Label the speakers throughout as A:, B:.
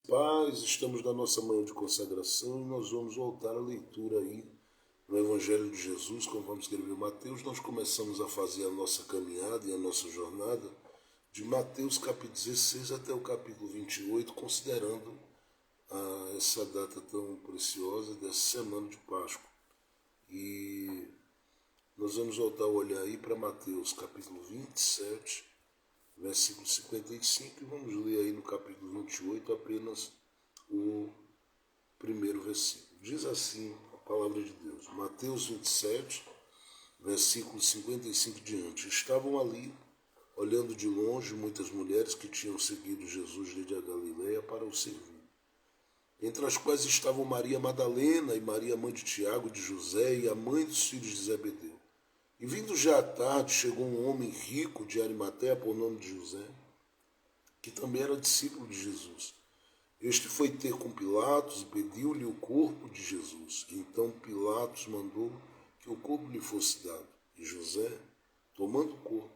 A: Paz, estamos na nossa manhã de consagração e nós vamos voltar à leitura aí no Evangelho de Jesus, como vamos escrever Mateus. Nós começamos a fazer a nossa caminhada e a nossa jornada de Mateus capítulo 16 até o capítulo 28, considerando essa data tão preciosa dessa semana de Páscoa. E nós vamos voltar a olhar aí para Mateus capítulo 27, versículo 55, e vamos ler aí no capítulo 28 apenas o primeiro versículo. Diz assim a palavra de Deus, Mateus 27, versículo 55 diante. Estavam ali, olhando de longe, muitas mulheres que tinham seguido Jesus desde a Galileia para o servir, entre as quais estavam Maria Madalena e Maria, mãe de Tiago, de José, e a mãe dos filhos de Zebedeu. E vindo já à tarde, chegou um homem rico de Arimateia, por nome de José, que também era discípulo de Jesus. Este foi ter com Pilatos e pediu-lhe o corpo de Jesus. Então Pilatos mandou que o corpo lhe fosse dado. E José, tomando o corpo,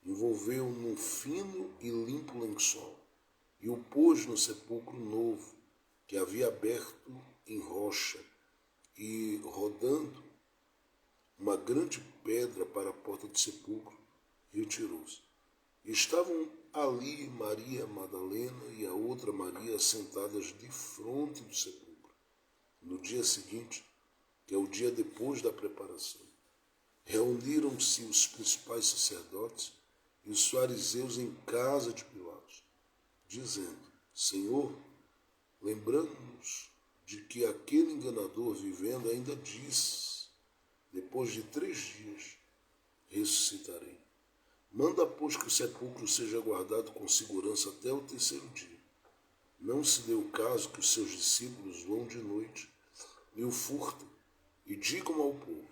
A: envolveu-o num fino e limpo lençol e o pôs no sepulcro novo, que havia aberto em rocha, e rodando uma grande pedra para a porta do sepulcro, retirou-se. Estavam ali Maria Madalena e a outra Maria sentadas defronte do sepulcro. No dia seguinte, que é o dia depois da preparação, reuniram-se os principais sacerdotes e os fariseus em casa de Pilatos, dizendo: Senhor, lembramos-nos de que aquele enganador vivendo ainda disse: depois de 3 dias ressuscitarei. Manda, pois, que o sepulcro seja guardado com segurança até o 3º dia. Não se dê o caso que os seus discípulos vão de noite e o furtem, e digam ao povo: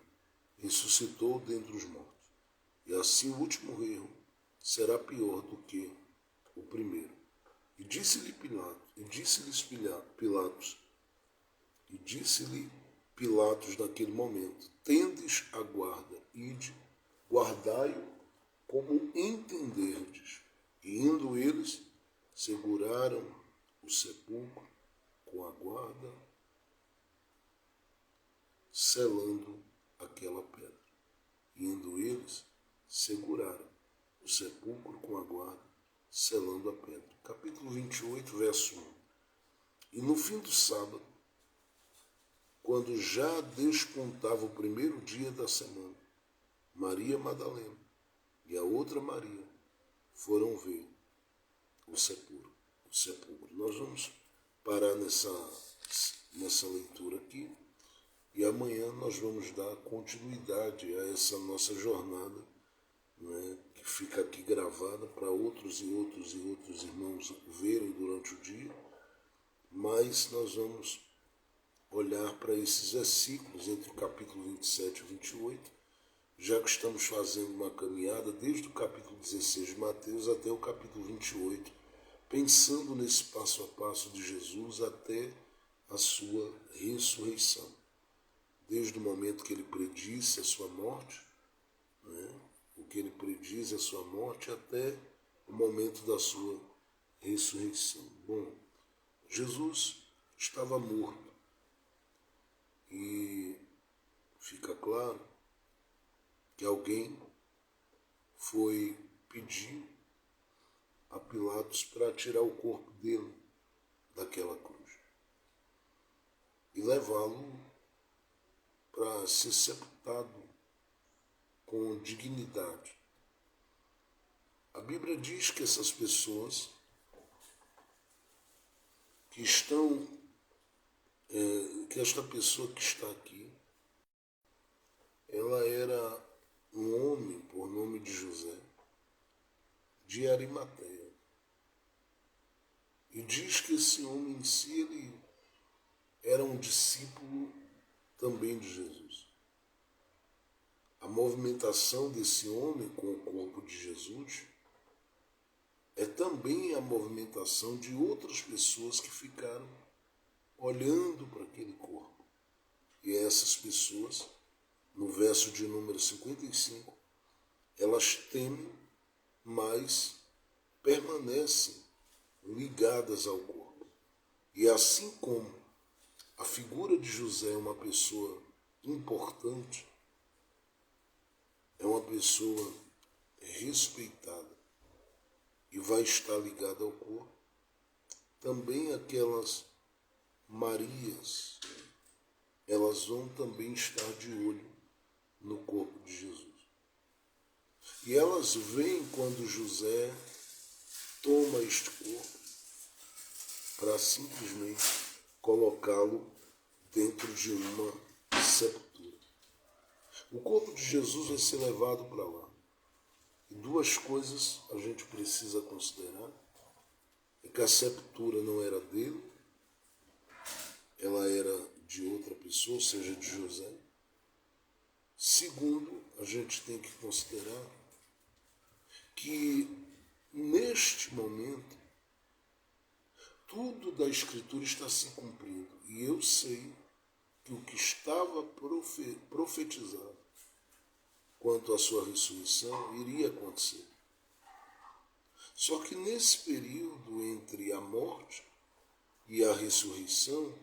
A: ressuscitou dentre os mortos. E assim o último erro será pior do que o primeiro. E disse-lhe Pilatos naquele momento: tendes a guarda, ide, guardai-o como entenderdes. E indo eles, seguraram o sepulcro com a guarda, selando aquela pedra. E indo eles, seguraram o sepulcro com a guarda, selando a pedra. Capítulo 28, verso 1. E no fim do sábado, quando já despontava o primeiro dia da semana, Maria Madalena e a outra Maria foram ver o sepulcro. Nós vamos parar nessa leitura aqui e amanhã nós vamos dar continuidade a essa nossa jornada, né, que fica aqui gravada para outros irmãos verem durante o dia, mas nós vamos olhar para esses versículos entre o capítulo 27 e 28, já que estamos fazendo uma caminhada desde o capítulo 16 de Mateus até o capítulo 28, pensando nesse passo a passo de Jesus até a sua ressurreição. Desde o momento que ele predisse a sua morte, né, o que ele prediz a sua morte, até o momento da sua ressurreição. Bom, Jesus estava morto e fica claro que alguém foi pedir a Pilatos para tirar o corpo dele daquela cruz e levá-lo para ser sepultado com dignidade. A Bíblia diz que essas pessoas que estão, que esta pessoa que está aqui, ela era um homem por nome de José, de Arimateia. E diz que esse homem em si, ele era um discípulo também de Jesus. A movimentação desse homem com o corpo de Jesus é também a movimentação de outras pessoas que ficaram olhando para aquele corpo. E essas pessoas, no verso de número 55, elas temem, mas permanecem ligadas ao corpo. E assim como a figura de José é uma pessoa importante, é uma pessoa respeitada e vai estar ligada ao corpo, também aquelas Marias, elas vão também estar de olho no corpo de Jesus. E elas veem quando José toma este corpo para simplesmente colocá-lo dentro de uma sepultura. O corpo de Jesus vai ser levado para lá. E duas coisas a gente precisa considerar: é que a sepultura não era dele, ela era de outra pessoa, ou seja, de José. Segundo, a gente tem que considerar que neste momento tudo da Escritura está se cumprindo. E eu sei que o que estava profetizado quanto à sua ressurreição iria acontecer. Só que nesse período entre a morte e a ressurreição,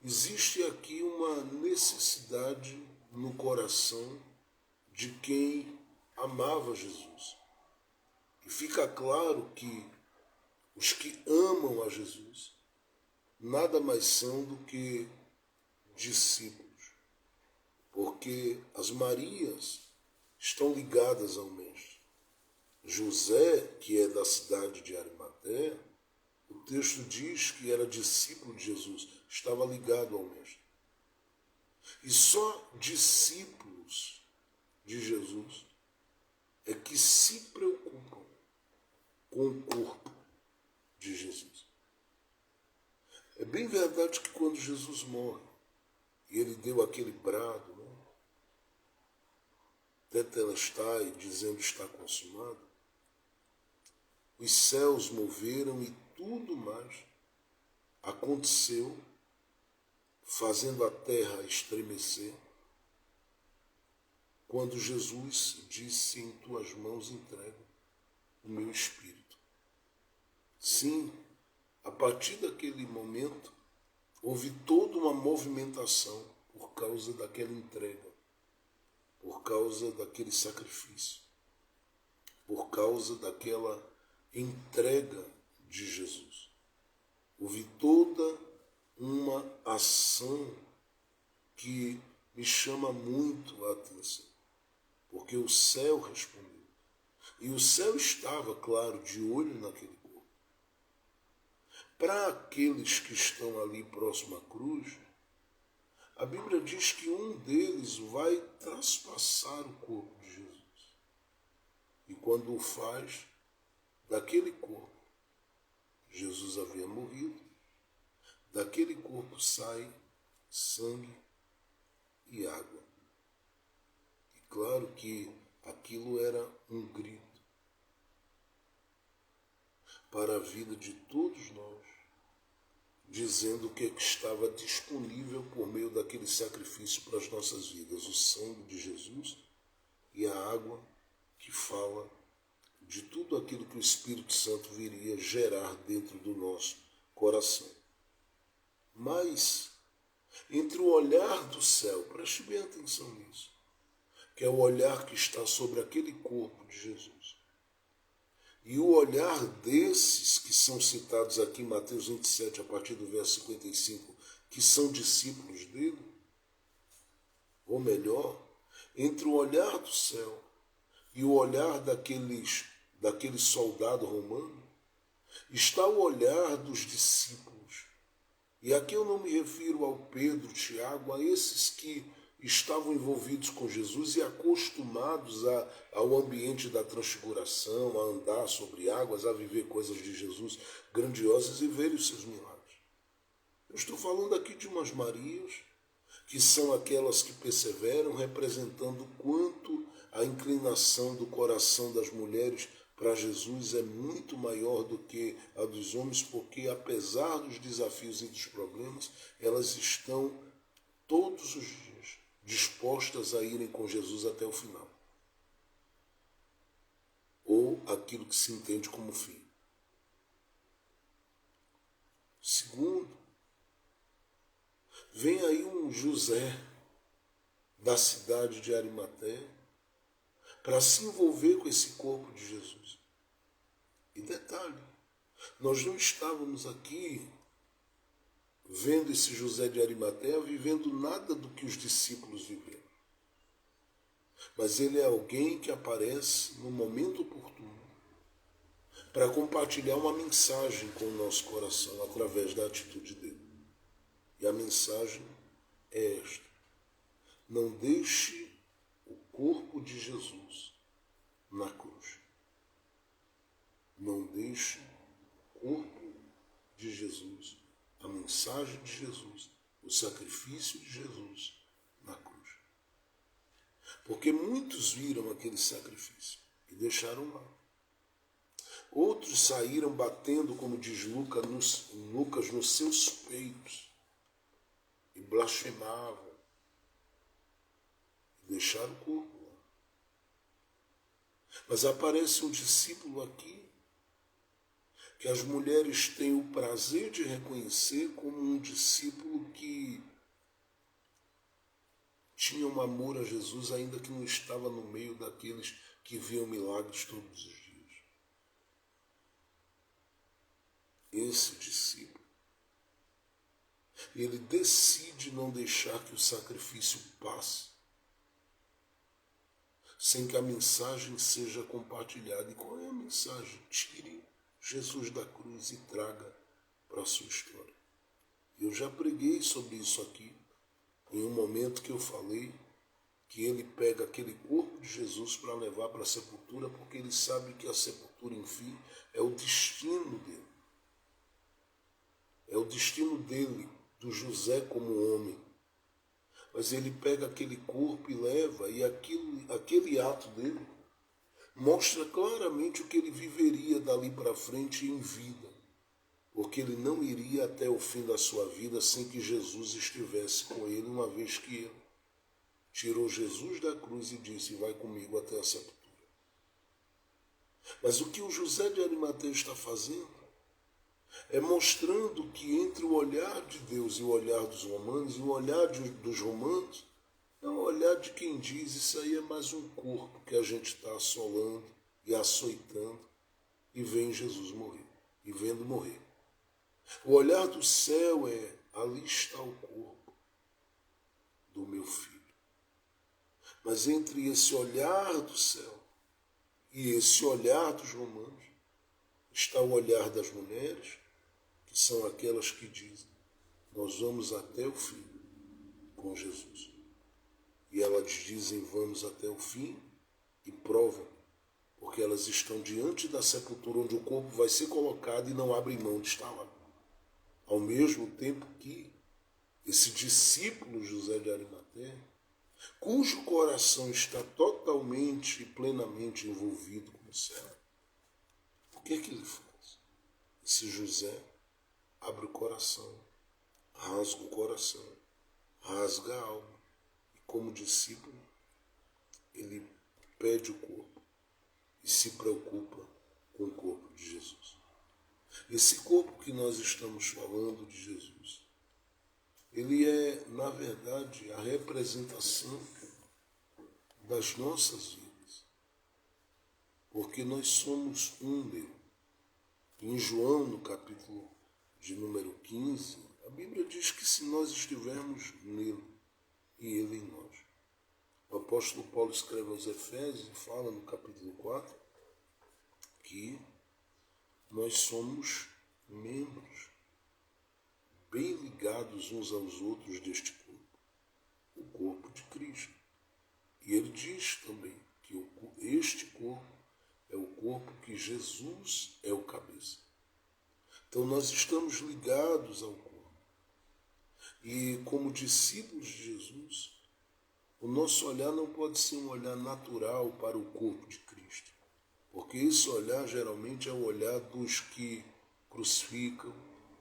A: existe aqui uma necessidade no coração de quem amava Jesus. E fica claro que os que amam a Jesus nada mais são do que discípulos, porque as Marias estão ligadas ao Mestre. José, que é da cidade de Arimateia, o texto diz que era discípulo de Jesus, estava ligado ao Mestre. E só discípulos de Jesus é que se preocupam com o corpo de Jesus. É bem verdade que quando Jesus morre, e ele deu aquele brado, Tetelestai, dizendo está consumado, os céus moveram e tudo mais aconteceu, fazendo a terra estremecer, quando Jesus disse: em tuas mãos entrego o meu espírito. Sim, a partir daquele momento, houve toda uma movimentação por causa daquela entrega, por causa daquele sacrifício, por causa daquela entrega de Jesus. Houve toda uma ação que me chama muito a atenção, porque o céu respondeu. E o céu estava, claro, de olho naquele corpo. Para aqueles que estão ali próximo à cruz, a Bíblia diz que um deles vai traspassar o corpo de Jesus. E quando o faz, daquele corpo, Jesus havia morrido, daquele corpo sai sangue e água. E claro que aquilo era um grito para a vida de todos nós, dizendo o que estava disponível por meio daquele sacrifício para as nossas vidas, o sangue de Jesus e a água que fala de tudo aquilo que o Espírito Santo viria gerar dentro do nosso coração. Mas, entre o olhar do céu, preste bem atenção nisso, que é o olhar que está sobre aquele corpo de Jesus, e o olhar desses que são citados aqui em Mateus 27, a partir do verso 55, que são discípulos dele, ou melhor, entre o olhar do céu e o olhar daquele soldado romano, está o olhar dos discípulos. E aqui eu não me refiro ao Pedro, Tiago, a esses que estavam envolvidos com Jesus e acostumados ao ambiente da transfiguração, a andar sobre águas, a viver coisas de Jesus grandiosas e ver os seus milagres. Eu estou falando aqui de umas Marias, que são aquelas que perseveram, representando quanto a inclinação do coração das mulheres para Jesus é muito maior do que a dos homens, porque apesar dos desafios e dos problemas, elas estão todos os dias dispostas a irem com Jesus até o final, ou aquilo que se entende como fim. Se Vem aí um José da cidade de Arimateia para se envolver com esse corpo de Jesus. E detalhe, nós não estávamos aqui vendo esse José de Arimateia vivendo nada do que os discípulos viveram. Mas ele é alguém que aparece no momento oportuno para compartilhar uma mensagem com o nosso coração através da atitude dele. E a mensagem é esta: não deixe o corpo de Jesus na cruz. Não deixe o corpo de Jesus, a mensagem de Jesus, o sacrifício de Jesus na cruz. Porque muitos viram aquele sacrifício e deixaram lá. Outros saíram batendo, como diz Lucas, nos seus peitos e blasfemavam e deixaram o corpo lá. Mas aparece um discípulo aqui que as mulheres têm o prazer de reconhecer como um discípulo que tinha um amor a Jesus, ainda que não estava no meio daqueles que viam milagres todos os dias. Esse discípulo, ele decide não deixar que o sacrifício passe sem que a mensagem seja compartilhada. E qual é a mensagem? Tire Jesus da cruz e traga para a sua história. Eu já preguei sobre isso aqui, em um momento que eu falei que ele pega aquele corpo de Jesus para levar para a sepultura, porque ele sabe que a sepultura, enfim, é o destino dele. É o destino dele, do José como homem. Mas ele pega aquele corpo e leva, e aquele ato dele mostra claramente o que ele viveria dali para frente em vida. Porque ele não iria até o fim da sua vida sem que Jesus estivesse com ele, uma vez que ele tirou Jesus da cruz e disse: vai comigo até a sepultura. Mas o que o José de Arimateia está fazendo é mostrando que entre o olhar de Deus e o olhar dos romanos, e o olhar dos romanos é o olhar de quem diz: isso aí é mais um corpo que a gente está assolando e açoitando, e vem Jesus morrer, e vendo morrer. O olhar do céu é: ali está o corpo do meu filho. Mas entre esse olhar do céu e esse olhar dos romanos está o olhar das mulheres, que são aquelas que dizem: nós vamos até o fim com Jesus. E elas dizem: vamos até o fim, e provam, porque elas estão diante da sepultura onde o corpo vai ser colocado e não abrem mão de estar lá. Ao mesmo tempo que esse discípulo José de Arimateia, cujo coração está totalmente e plenamente envolvido com o céu, o que é que ele faz? Esse José abre o coração, rasga o coração, rasga a alma, e como discípulo, ele pede o corpo e se preocupa com o corpo de Jesus. Esse corpo que nós estamos falando de Jesus, ele é, na verdade, a representação das nossas vidas, porque nós somos um dele. Em João, no capítulo de número 15, a Bíblia diz que se nós estivermos nele e ele em nós. O apóstolo Paulo escreve aos Efésios e fala no capítulo 4 que nós somos membros bem ligados uns aos outros deste corpo, o corpo de Cristo. E ele diz também que este corpo é o corpo que Jesus é o cabeça. Então nós estamos ligados ao corpo. E como discípulos de Jesus, o nosso olhar não pode ser um olhar natural para o corpo de Cristo. Porque esse olhar geralmente é o olhar dos que crucificam,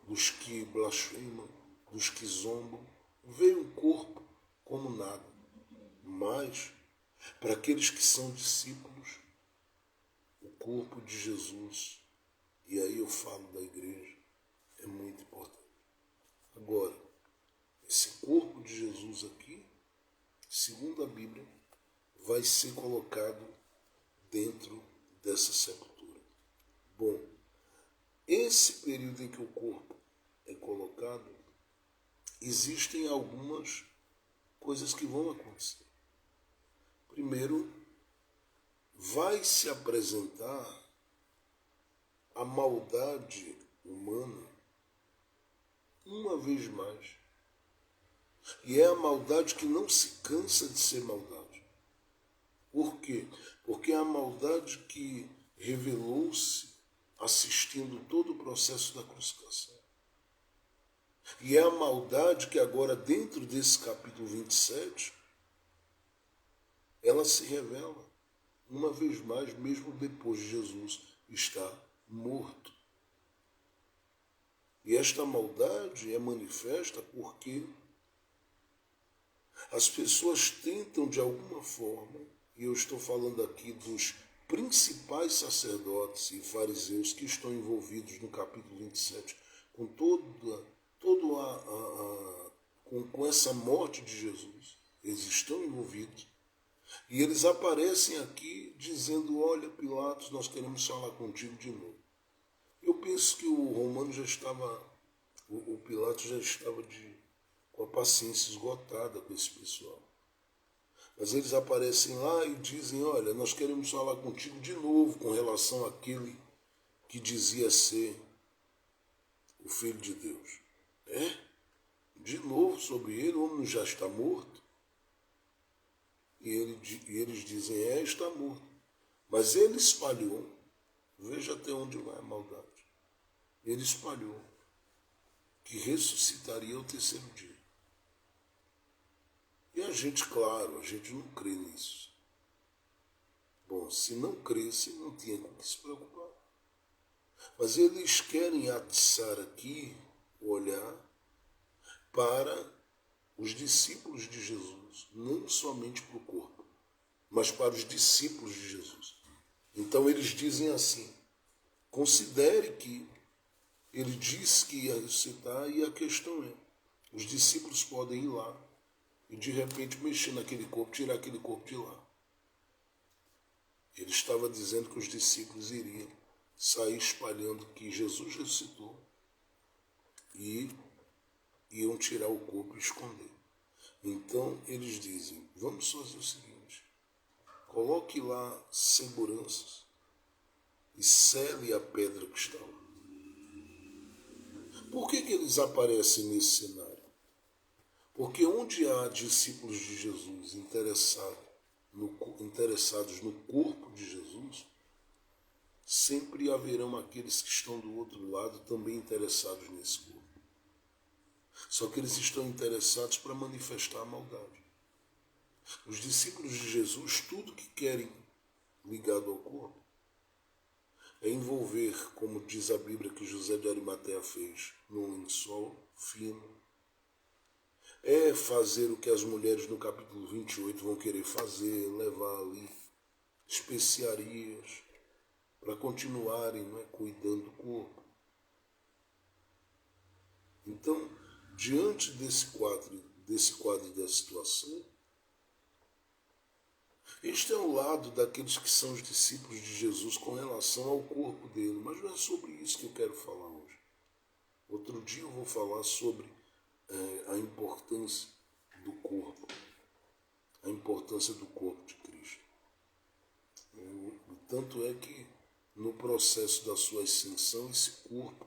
A: dos que blasfemam, dos que zombam. Vê o corpo como nada. Mas, para aqueles que são discípulos, o corpo de Jesus, e aí eu falo da igreja, é muito importante. Agora, esse corpo vai ser colocado dentro dessa sepultura. Bom, esse período em que o corpo é colocado, existem algumas coisas que vão acontecer. Primeiro, vai se apresentar a maldade humana uma vez mais. E é a maldade que não se cansa de ser maldade. Por quê? Porque é a maldade que revelou-se assistindo todo o processo da crucificação. E é a maldade que agora, dentro desse capítulo 27, ela se revela uma vez mais, mesmo depois de Jesus estar morto. E esta maldade é manifesta porque as pessoas tentam, de alguma forma, e eu estou falando aqui dos principais sacerdotes e fariseus que estão envolvidos no capítulo 27, com com essa morte de Jesus, eles estão envolvidos, e eles aparecem aqui dizendo: olha, Pilatos, nós queremos falar contigo de novo. Eu penso que o Romano já estava, o Pilatos já estava com a paciência esgotada com esse pessoal. Mas eles aparecem lá e dizem: olha, nós queremos falar contigo de novo com relação àquele que dizia ser o Filho de Deus. De novo sobre ele, o homem já está morto. E eles dizem: está morto. Mas ele espalhou, veja até onde vai a maldade. Ele espalhou que ressuscitaria ao terceiro dia. E a gente, claro, a gente não crê nisso. Bom, se não cresce, não tinha com que se preocupar. Mas eles querem atiçar aqui o olhar para os discípulos de Jesus, não somente para o corpo, mas para os discípulos de Jesus. Então eles dizem assim: considere que ele disse que ia ressuscitar, e a questão é, os discípulos podem ir lá e de repente mexer naquele corpo, tirar aquele corpo de lá. Ele estava dizendo que os discípulos iriam sair espalhando que Jesus ressuscitou e iam tirar o corpo e esconder. Então eles dizem: vamos fazer o seguinte, coloque lá seguranças e sele a pedra que está lá. Por que eles aparecem nesse cenário? Porque onde há discípulos de Jesus interessados no corpo de Jesus, sempre haverão aqueles que estão do outro lado também interessados nesse corpo. Só que eles estão interessados para manifestar a maldade. Os discípulos de Jesus, tudo que querem ligado ao corpo é envolver, como diz a Bíblia que José de Arimateia fez, num lençol fino. É fazer o que as mulheres no capítulo 28 vão querer fazer, levar ali especiarias para continuarem, cuidando do corpo. Então, diante desse quadro da situação, este é o lado daqueles que são os discípulos de Jesus com relação ao corpo dele. Mas não é sobre isso que eu quero falar hoje. Outro dia eu vou falar sobre a importância do corpo. A importância do corpo de Cristo. Tanto é que no processo da sua ascensão, esse corpo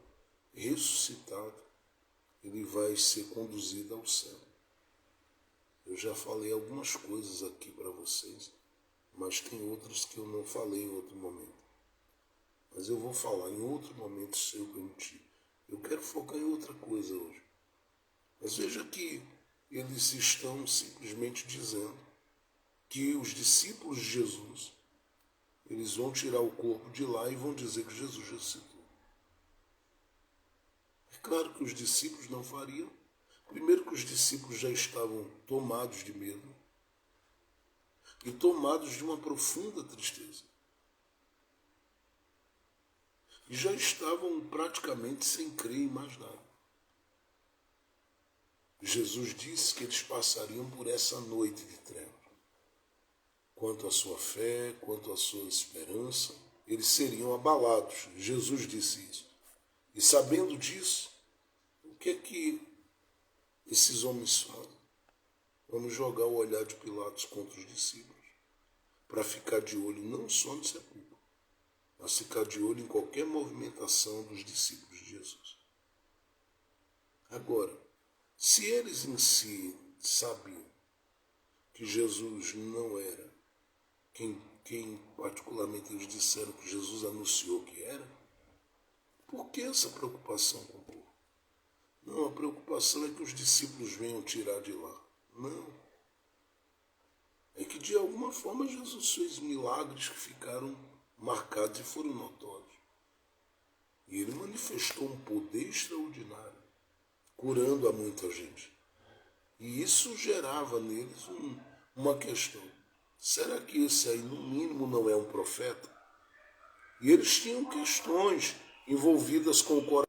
A: ressuscitado, ele vai ser conduzido ao céu. Eu já falei algumas coisas aqui para vocês, mas tem outras que eu não falei em outro momento. Mas eu vou falar em outro momento, se eu permitir. Eu quero focar em outra coisa hoje. Mas veja que eles estão simplesmente dizendo que os discípulos de Jesus, eles vão tirar o corpo de lá e vão dizer que Jesus ressuscitou. É claro que os discípulos não fariam. Primeiro que os discípulos já estavam tomados de medo e tomados de uma profunda tristeza. E já estavam praticamente sem crer em mais nada. Jesus disse que eles passariam por essa noite de trevas. quanto à sua fé, quanto à sua esperança, eles seriam abalados. Jesus disse isso. E sabendo disso, o que é que esses homens fazem? Vamos jogar o olhar de Pilatos contra os discípulos, para ficar de olho não só no sepulcro, mas ficar de olho em qualquer movimentação dos discípulos de Jesus. Agora, se eles em si sabiam que Jesus não era quem particularmente eles disseram que Jesus anunciou que era, por que essa preocupação com o povo? Não, a preocupação é que os discípulos venham tirar de lá. Não. É que de alguma forma Jesus fez milagres que ficaram marcados e foram notórios. E ele manifestou um poder extraordinário, curando a muita gente. E isso gerava neles uma questão. Será que esse aí, no mínimo, não é um profeta? E eles tinham questões envolvidas com o coração.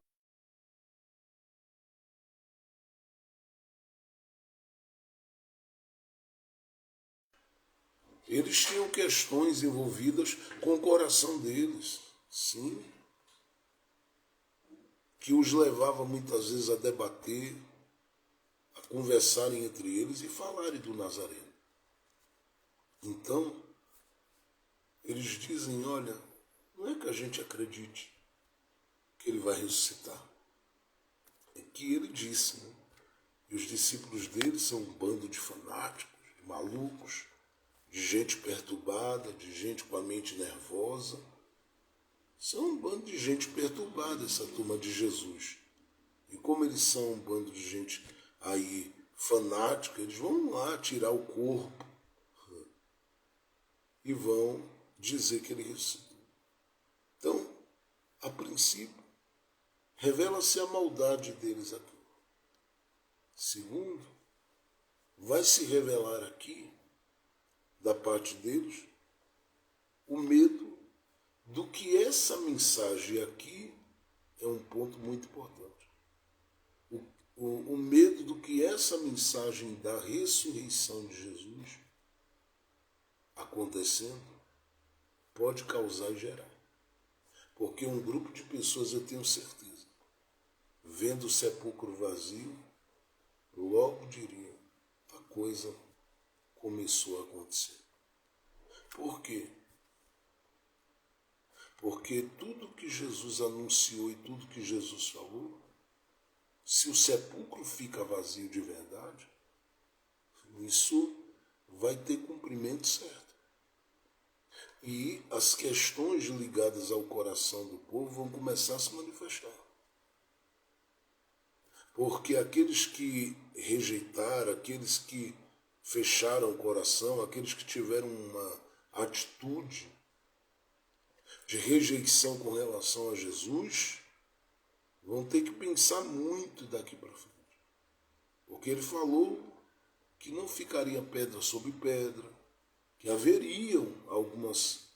A: Eles tinham questões envolvidas com o coração deles, sim, que os levava muitas vezes a debater, a conversarem entre eles e falarem do Nazareno. Então, eles dizem, olha, não é que a gente acredite que ele vai ressuscitar. É que ele disse, né? E os discípulos dele são um bando de fanáticos, de malucos, de gente perturbada, de gente com a mente nervosa. São um bando de gente perturbada, essa turma de Jesus. E como eles são um bando de gente aí fanática, eles vão lá tirar o corpo e vão dizer que ele ressuscitou. Então, a princípio, revela-se a maldade deles aqui. Segundo, vai se revelar aqui, da parte deles, o medo do que essa mensagem aqui é um ponto muito importante. O medo do que essa mensagem da ressurreição de Jesus acontecendo pode causar e gerar. Porque um grupo de pessoas, eu tenho certeza, vendo o sepulcro vazio, logo diria, a coisa começou a acontecer. Por quê? Porque tudo que Jesus anunciou e tudo que Jesus falou, se o sepulcro fica vazio de verdade, isso vai ter cumprimento certo. E as questões ligadas ao coração do povo vão começar a se manifestar. Porque aqueles que rejeitaram, aqueles que fecharam o coração, aqueles que tiveram uma atitude de rejeição com relação a Jesus, vão ter que pensar muito daqui para frente. Porque ele falou que não ficaria pedra sobre pedra, que haveriam algumas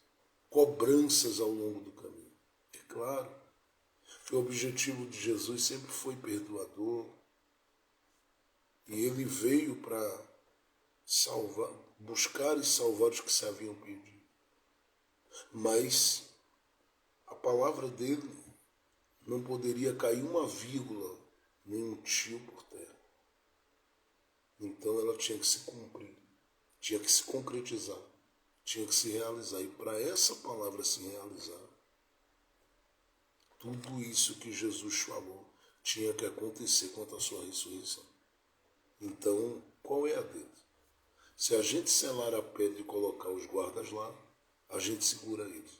A: cobranças ao longo do caminho. É claro que o objetivo de Jesus sempre foi perdoador, e ele veio para salvar, buscar e salvar os que se haviam perdido. Mas a palavra dele não poderia cair uma vírgula, nem um tio por terra. Então ela tinha que se cumprir, tinha que se concretizar, tinha que se realizar. E para essa palavra se realizar, tudo isso que Jesus falou tinha que acontecer quanto à sua ressurreição. Então, qual é a dele? Se a gente selar a pedra e colocar os guardas lá, a gente segura eles.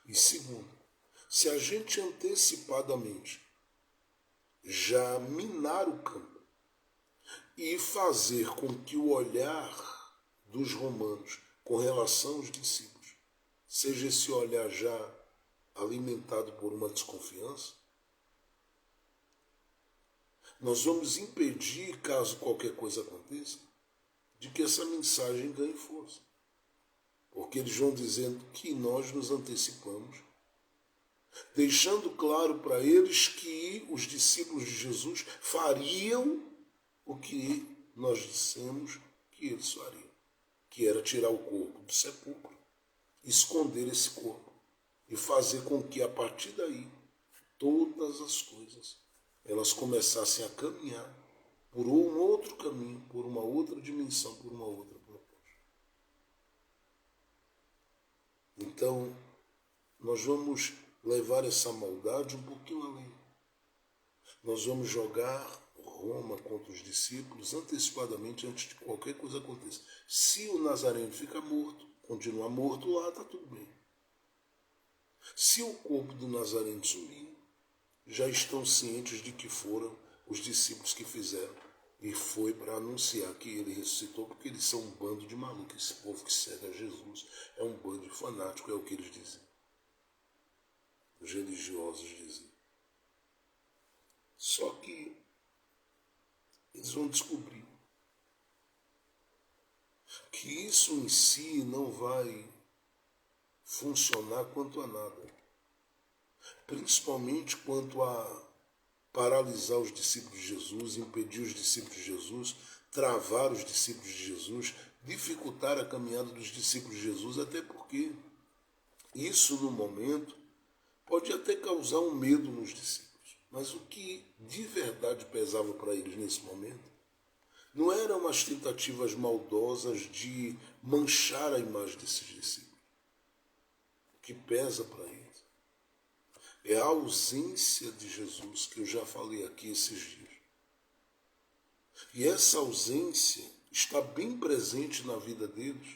A: E segundo, se a gente antecipadamente já minar o campo e fazer com que o olhar dos romanos com relação aos discípulos seja esse olhar já alimentado por uma desconfiança, nós vamos impedir, caso qualquer coisa aconteça, de que essa mensagem ganhe força. Porque eles vão dizendo que nós nos antecipamos, deixando claro para eles que os discípulos de Jesus fariam o que nós dissemos que eles fariam. que era tirar o corpo do sepulcro, esconder esse corpo e fazer com que a partir daí todas as coisas elas começassem a caminhar por um outro caminho, por uma outra dimensão, por uma outra proposta. Então, nós vamos levar essa maldade um pouquinho além. Nós vamos jogar Roma contra os discípulos antecipadamente, antes de qualquer coisa aconteça. Se o Nazareno fica morto, continuar morto lá, está tudo bem. Se o corpo do Nazareno sumir, já estão cientes de que foram os discípulos que fizeram. E foi para anunciar que ele ressuscitou, porque eles são um bando de malucos. Esse povo que segue a Jesus é um bando de fanáticos, é o que eles dizem. Os religiosos dizem. Só que eles vão descobrir que isso em si não vai funcionar quanto a nada. Principalmente quanto a paralisar os discípulos de Jesus, impedir os discípulos de Jesus, travar os discípulos de Jesus, dificultar a caminhada dos discípulos de Jesus, até porque isso no momento pode até causar um medo nos discípulos. Mas o que de verdade pesava para eles nesse momento não eram as tentativas maldosas de manchar a imagem desses discípulos. O que pesa para eles é a ausência de Jesus, que eu já falei aqui esses dias. E essa ausência está bem presente na vida deles,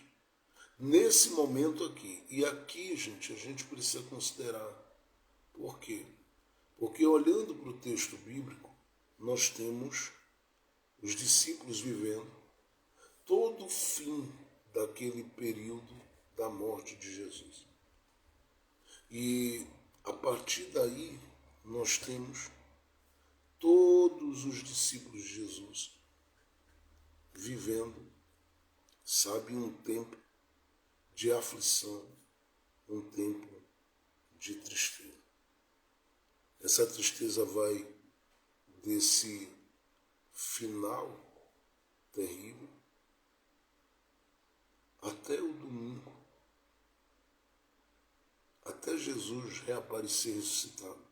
A: nesse momento aqui. E aqui, gente, a gente precisa considerar. Por quê? Porque olhando para o texto bíblico, nós temos os discípulos vivendo todo o fim daquele período da morte de Jesus. E a partir daí, nós temos todos os discípulos de Jesus vivendo, sabe, um tempo de aflição, um tempo de tristeza. Essa tristeza vai desse final terrível até o domingo, até Jesus reaparecer ressuscitado.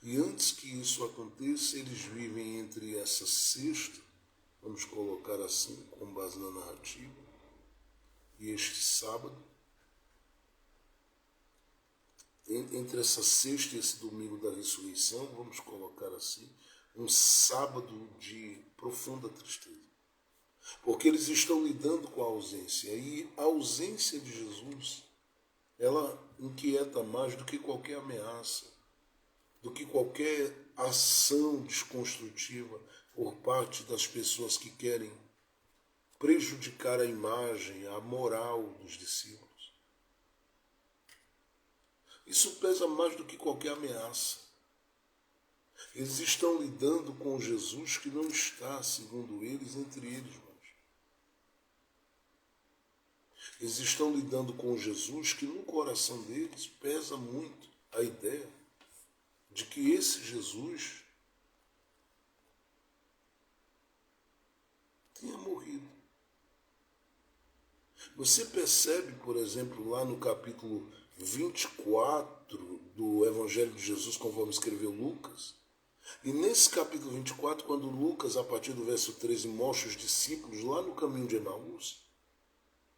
A: E antes que isso aconteça, eles vivem entre essa sexta, vamos colocar assim, com base na narrativa, e este sábado, entre essa sexta e esse domingo da ressurreição, vamos colocar assim, um sábado de profunda tristeza. Porque eles estão lidando com a ausência. E a ausência de Jesus, ela inquieta mais do que qualquer ameaça, do que qualquer ação desconstrutiva por parte das pessoas que querem prejudicar a imagem, a moral dos discípulos. Isso pesa mais do que qualquer ameaça. Eles estão lidando com Jesus que não está, segundo eles, entre eles. Eles estão lidando com Jesus que no coração deles pesa muito a ideia de que esse Jesus tenha morrido. Você percebe, por exemplo, lá no capítulo 24 do Evangelho de Jesus, conforme escreveu Lucas, e nesse capítulo 24, quando Lucas, a partir do verso 13, mostra os discípulos lá no caminho de Emaús,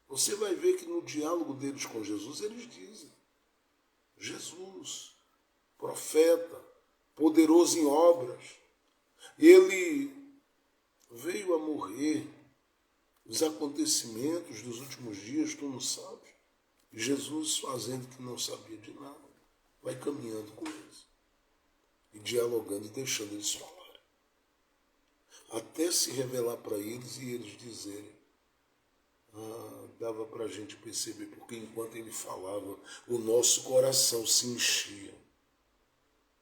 A: você vai ver que no diálogo deles com Jesus, eles dizem: Jesus, profeta, poderoso em obras, ele veio a morrer, os acontecimentos dos últimos dias tu não sabes. Jesus, fazendo que não sabia de nada, vai caminhando com eles e dialogando e deixando eles falarem, até se revelar para eles e eles dizerem. Dava para a gente perceber, porque enquanto ele falava, o nosso coração se enchia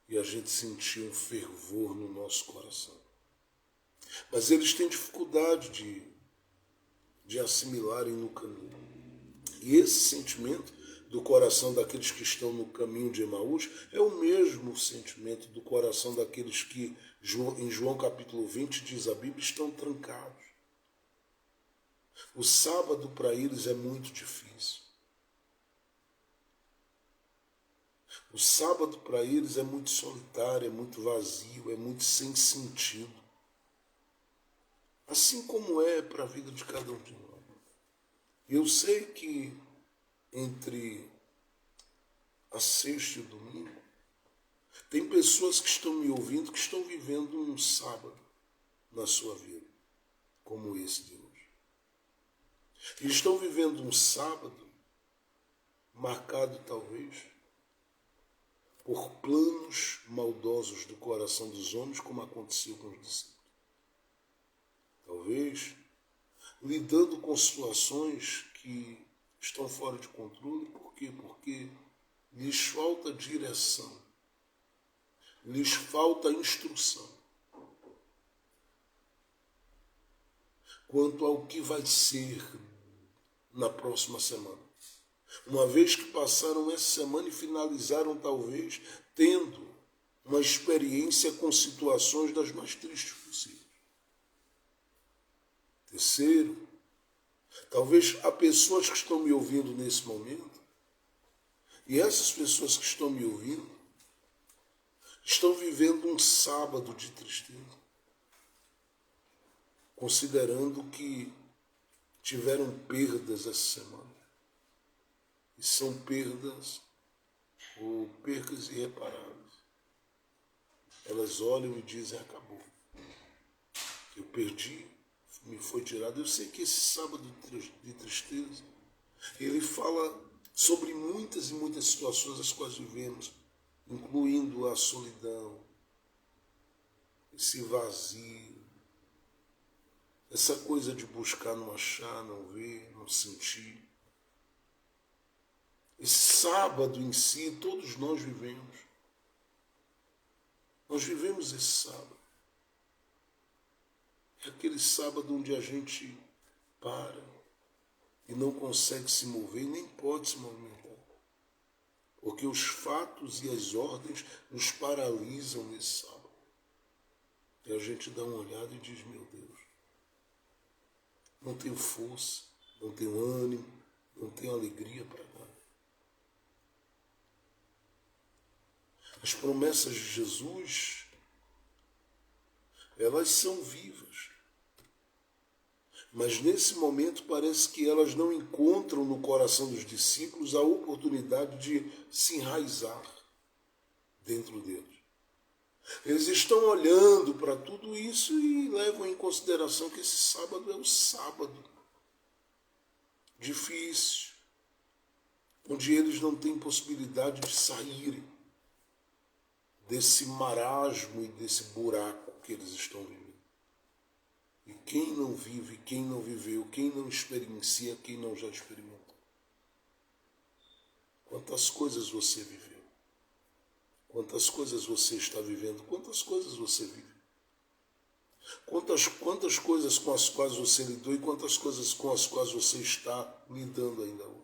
A: e a gente sentia um fervor no nosso coração. Mas eles têm dificuldade de assimilarem no caminho. E esse sentimento do coração daqueles que estão no caminho de Emaús é o mesmo sentimento do coração daqueles que, em João capítulo 20, diz a Bíblia, estão trancados. O sábado para eles é muito difícil. O sábado para eles é muito solitário, é muito vazio, é muito sem sentido. Assim como é para a vida de cada um de nós. Eu sei que entre a sexta e o domingo, tem pessoas que estão me ouvindo que estão vivendo um sábado na sua vida, como esse de hoje. E estão vivendo um sábado marcado talvez por planos maldosos do coração dos homens, como aconteceu com os discípulos. Talvez lidando com situações que estão fora de controle. Por quê? Porque lhes falta direção, lhes falta instrução quanto ao que vai ser na próxima semana. Uma vez que passaram essa semana e finalizaram talvez tendo uma experiência com situações das mais tristes possíveis. Terceiro, talvez há pessoas que estão me ouvindo nesse momento, e essas pessoas que estão me ouvindo estão vivendo um sábado de tristeza, considerando que tiveram perdas essa semana. E são perdas ou percas irreparáveis. Elas olham e dizem: acabou. Eu perdi, me foi tirado. Eu sei que esse sábado de tristeza, ele fala sobre muitas e muitas situações as quais vivemos, incluindo a solidão, esse vazio, essa coisa de buscar, não achar, não ver, não sentir. Esse sábado em si, todos nós vivemos. Nós vivemos esse sábado. É aquele sábado onde a gente para e não consegue se mover, nem pode se movimentar. Porque os fatos e as ordens nos paralisam nesse sábado. E a gente dá uma olhada e diz: meu Deus, não tenho força, não tenho ânimo, não tenho alegria para nada. As promessas de Jesus, elas são vivas. Mas nesse momento parece que elas não encontram no coração dos discípulos a oportunidade de se enraizar dentro deles. Eles estão olhando para tudo isso e levam em consideração que esse sábado é um sábado difícil, onde eles não têm possibilidade de saírem desse marasmo e desse buraco que eles estão vivendo. E quem não vive, quem não viveu, quem não experiencia, quem não já experimentou. Quantas coisas você viveu? Quantas coisas você está vivendo? Quantas coisas você vive? Quantas coisas com as quais você lidou e quantas coisas com as quais você está lidando ainda hoje?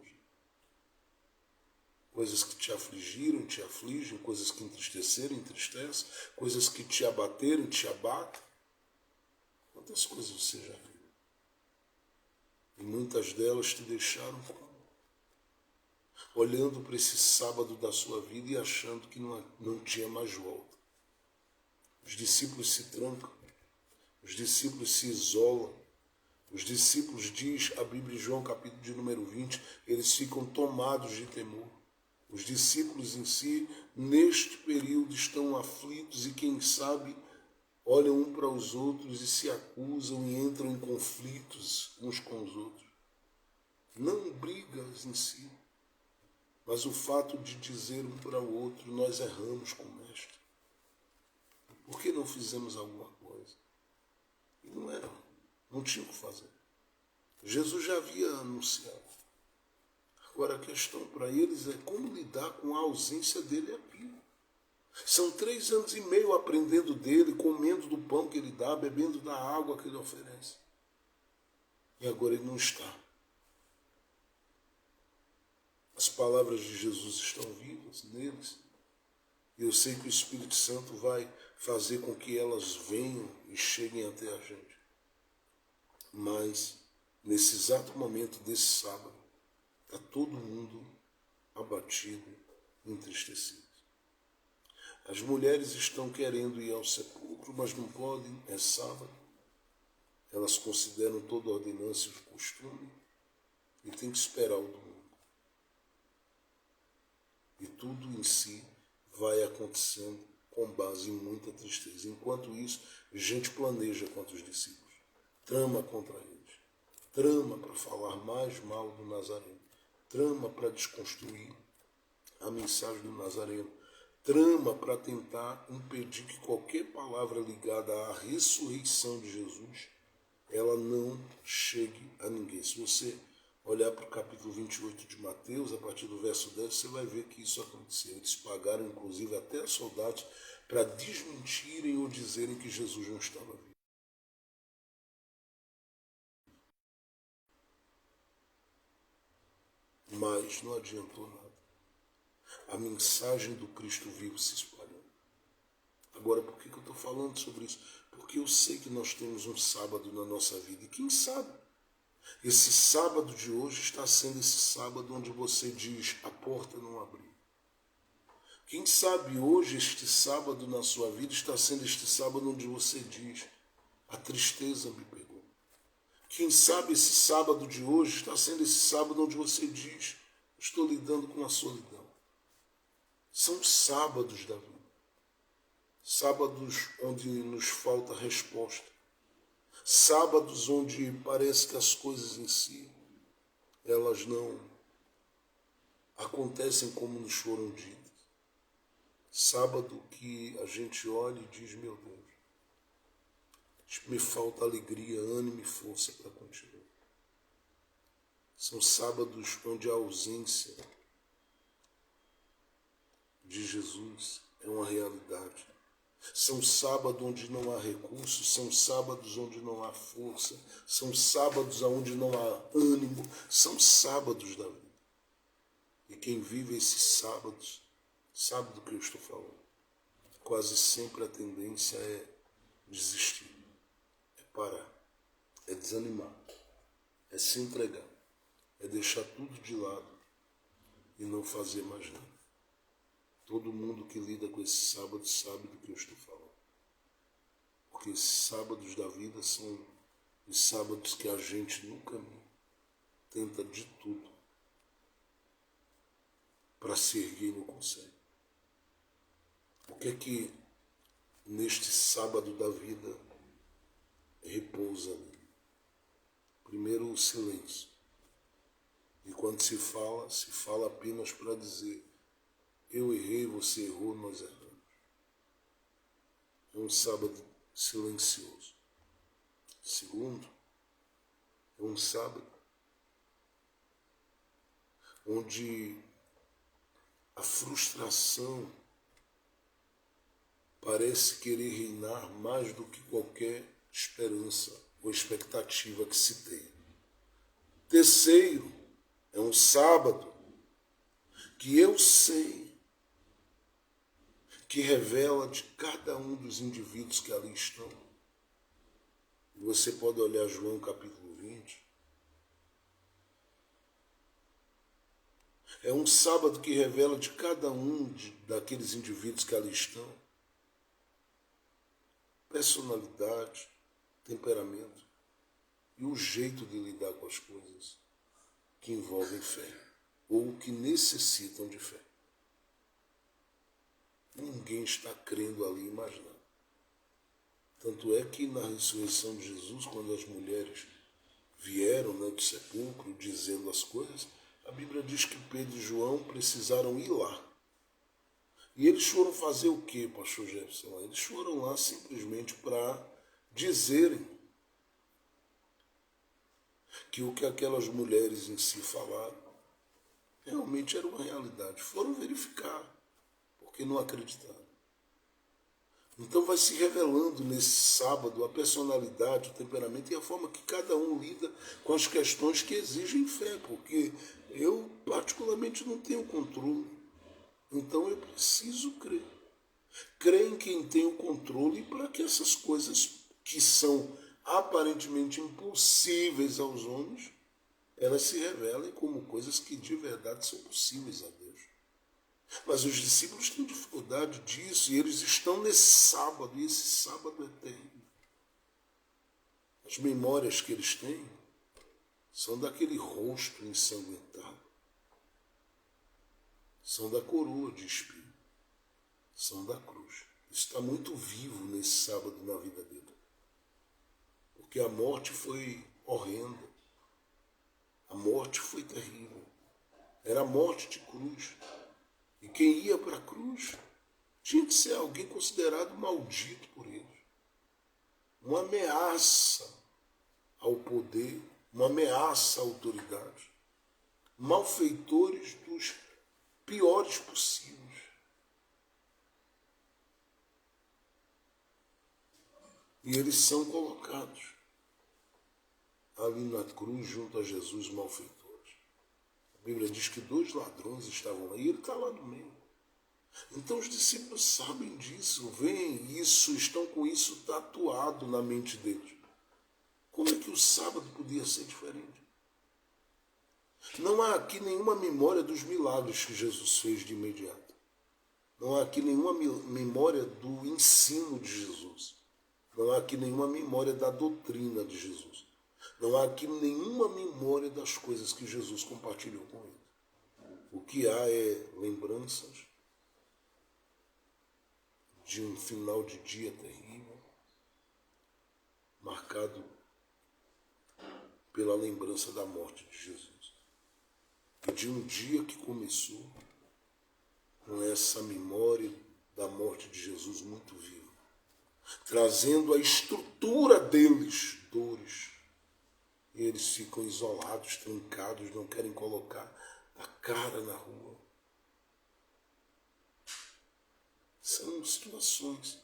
A: Coisas que te afligiram, te afligem, coisas que entristeceram, entristecem, coisas que te abateram, te abatem. Quantas coisas você já viu? E muitas delas te deixaram olhando para esse sábado da sua vida e achando que não tinha mais volta. Os discípulos se trancam, os discípulos se isolam, os discípulos, diz a Bíblia em João capítulo de número 20, eles ficam tomados de temor. Os discípulos em si, neste período, estão aflitos e, quem sabe, olham um para os outros e se acusam e entram em conflitos uns com os outros. Não brigas em si, mas o fato de dizer um para o outro: nós erramos com o Mestre. Por que não fizemos alguma coisa? E não tinha o que fazer. Jesus já havia anunciado. Agora a questão para eles é como lidar com a ausência dele aqui. São 3 anos e meio aprendendo dele, comendo do pão que ele dá, bebendo da água que ele oferece. E agora ele não está. As palavras de Jesus estão vivas neles. E eu sei que o Espírito Santo vai fazer com que elas venham e cheguem até a gente. Mas nesse exato momento desse sábado, está todo mundo abatido, entristecido. As mulheres estão querendo ir ao sepulcro, mas não podem, é sábado. Elas consideram toda a ordenança e o costume e tem que esperar o domingo. E tudo em si vai acontecendo com base em muita tristeza. Enquanto isso, gente planeja contra os discípulos, trama contra eles, trama para falar mais mal do Nazareno, trama para desconstruir a mensagem do Nazareno, trama para tentar impedir que qualquer palavra ligada à ressurreição de Jesus, ela não chegue a ninguém. Se você olhar para o capítulo 28 de Mateus, a partir do verso 10, você vai ver que isso aconteceu. Eles pagaram, inclusive, até soldados para desmentirem ou dizerem que Jesus não estava vivo. Mas não adiantou nada. A mensagem do Cristo vivo se espalhou. Agora, por que eu estou falando sobre isso? Porque eu sei que nós temos um sábado na nossa vida. E quem sabe? Esse sábado de hoje está sendo esse sábado onde você diz, a porta não abriu. Quem sabe hoje este sábado na sua vida está sendo este sábado onde você diz, a tristeza me pegou. Quem sabe esse sábado de hoje está sendo esse sábado onde você diz, estou lidando com a solidão. São sábados da vida. Sábados onde nos falta resposta. Sábados onde parece que as coisas em si, elas não acontecem como nos foram ditas. Sábado que a gente olha e diz, meu Deus, me falta alegria, ânimo e força para continuar. São sábados onde a ausência de Jesus é uma realidade. São sábados onde não há recursos, são sábados onde não há força, são sábados onde não há ânimo, são sábados da vida. E quem vive esses sábados sabe do que eu estou falando. Quase sempre a tendência é desistir, é parar, é desanimar, é se entregar, é deixar tudo de lado e não fazer mais nada. Todo mundo que lida com esse sábado sabe do que eu estou falando. Porque esses sábados da vida são os sábados que a gente no caminho tenta de tudo para se erguer e não consegue. O que é que neste sábado da vida repousa ali? Primeiro o silêncio. E quando se fala apenas para dizer, eu errei, você errou, nós erramos. É um sábado silencioso. Segundo, é um sábado onde a frustração parece querer reinar mais do que qualquer esperança ou expectativa que se tenha. Terceiro, é um sábado que eu sei que revela de cada um dos indivíduos que ali estão. Você pode olhar João capítulo 20. É um sábado que revela de cada um daqueles indivíduos que ali estão personalidade, temperamento e o jeito de lidar com as coisas que envolvem fé ou que necessitam de fé. Ninguém está crendo ali mais nada. Tanto é que na ressurreição de Jesus, quando as mulheres vieram do sepulcro dizendo as coisas, a Bíblia diz que Pedro e João precisaram ir lá. E eles foram fazer o quê, pastor Jefferson? Eles foram lá simplesmente para dizerem que o que aquelas mulheres em si falaram realmente era uma realidade. Foram verificar, porque não acreditaram. Então vai se revelando nesse sábado a personalidade, o temperamento e a forma que cada um lida com as questões que exigem fé, porque eu particularmente não tenho controle. Então eu preciso crer. Crer em quem tem o controle para que essas coisas que são aparentemente impossíveis aos homens, elas se revelam como coisas que de verdade são possíveis a Deus. Mas os discípulos têm dificuldade disso e eles estão nesse sábado, e esse sábado é terrível. As memórias que eles têm são daquele rosto ensanguentado, são da coroa de espinho, são da cruz. Isso está muito vivo nesse sábado na vida dele. Porque a morte foi horrenda, a morte foi terrível, era a morte de cruz. E quem ia para a cruz tinha que ser alguém considerado maldito por eles. Uma ameaça ao poder, uma ameaça à autoridade. Malfeitores dos piores possíveis. E eles são colocados ali na cruz junto a Jesus, malfeitores. A Bíblia diz que 2 ladrões estavam lá e ele está lá no meio. Então os discípulos sabem disso, veem isso, estão com isso tatuado na mente deles. Como é que o sábado podia ser diferente? Não há aqui nenhuma memória dos milagres que Jesus fez de imediato. Não há aqui nenhuma memória do ensino de Jesus. Não há aqui nenhuma memória da doutrina de Jesus. Não há aqui nenhuma memória das coisas que Jesus compartilhou com ele. O que há é lembranças de um final de dia terrível, marcado pela lembrança da morte de Jesus. E de um dia que começou com essa memória da morte de Jesus muito viva, trazendo a estrutura deles dores. Eles ficam isolados, trancados, não querem colocar a cara na rua. São situações.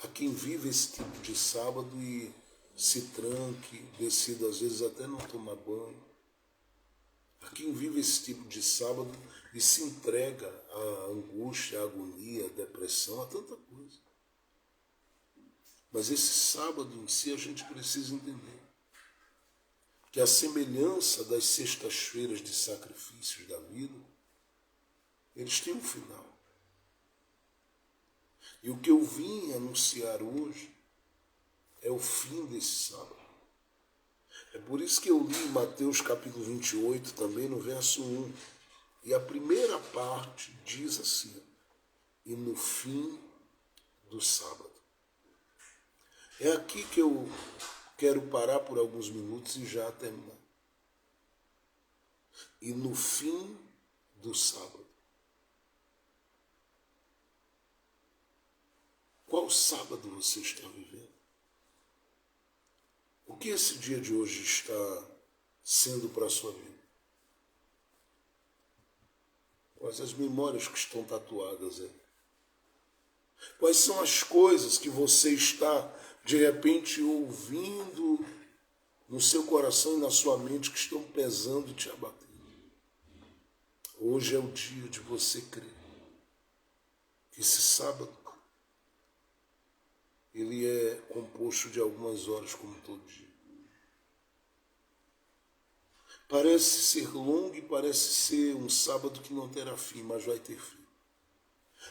A: Há quem vive esse tipo de sábado e se tranque, decida às vezes até não tomar banho. Há quem vive esse tipo de sábado e se entrega à angústia, à agonia, à depressão, a tanta coisa. Mas esse sábado em si a gente precisa entender que a semelhança das sextas-feiras de sacrifícios da vida, eles têm um final. E o que eu vim anunciar hoje é o fim desse sábado. É por isso que eu li Mateus capítulo 28 também no verso 1. E a primeira parte diz assim: e no fim do sábado. É aqui que eu quero parar por alguns minutos e já terminar. E no fim do sábado. Qual sábado você está vivendo? O que esse dia de hoje está sendo para a sua vida? Quais as memórias que estão tatuadas aí? Quais são as coisas que você está, de repente, ouvindo no seu coração e na sua mente que estão pesando e te abatendo? Hoje é o dia de você crer que esse sábado ele é composto de algumas horas como todo dia. Parece ser longo e parece ser um sábado que não terá fim, mas vai ter fim.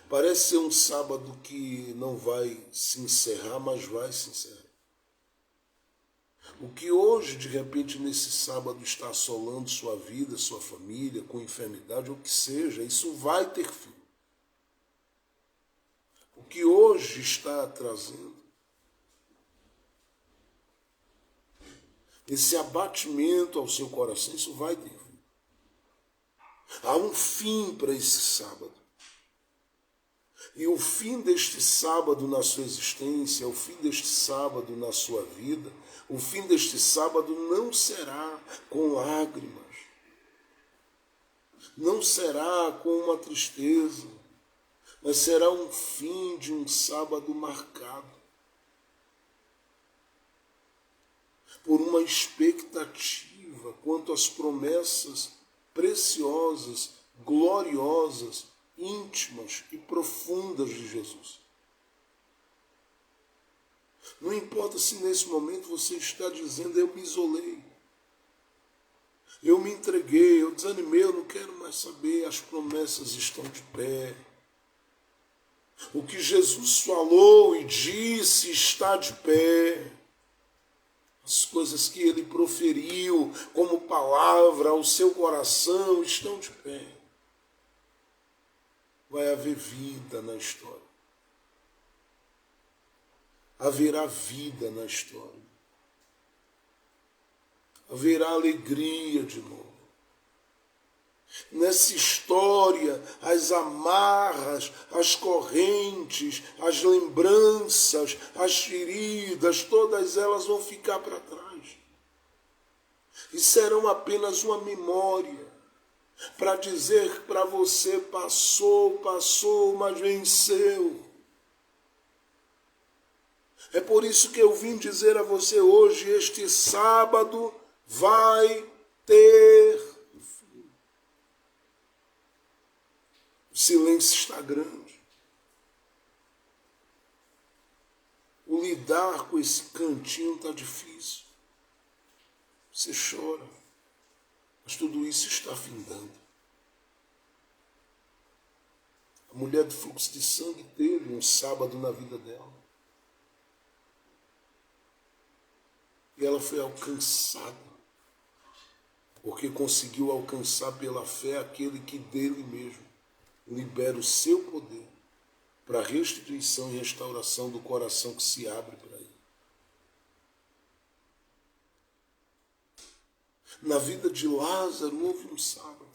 A: Parece ser um sábado que não vai se encerrar, mas vai se encerrar. O que hoje, de repente, nesse sábado está assolando sua vida, sua família, com enfermidade, ou o que seja, isso vai ter fim. O que hoje está trazendo esse abatimento ao seu coração, isso vai ter fim. Há um fim para esse sábado. E o fim deste sábado na sua existência, o fim deste sábado na sua vida, o fim deste sábado não será com lágrimas, não será com uma tristeza, mas será um fim de um sábado marcado por uma expectativa quanto às promessas preciosas, gloriosas, íntimas e profundas de Jesus. Não importa se nesse momento você está dizendo, eu me isolei, eu me entreguei, eu desanimei, eu não quero mais saber, as promessas estão de pé. O que Jesus falou e disse está de pé. As coisas que ele proferiu como palavra ao seu coração estão de pé. Vai haver vida na história. Haverá vida na história. Haverá alegria de novo. Nessa história, as amarras, as correntes, as lembranças, as feridas, todas elas vão ficar para trás. E serão apenas uma memória para dizer para você, passou, mas venceu. É por isso que eu vim dizer a você hoje, este sábado vai ter. O silêncio está grande. O lidar com esse cantinho está difícil. Você chora, mas tudo isso está findando. A mulher do fluxo de sangue teve um sábado na vida dela. E ela foi alcançada, porque conseguiu alcançar pela fé aquele que dele mesmo libera o seu poder para a restituição e restauração do coração que se abre para ele. Na vida de Lázaro houve um sábado,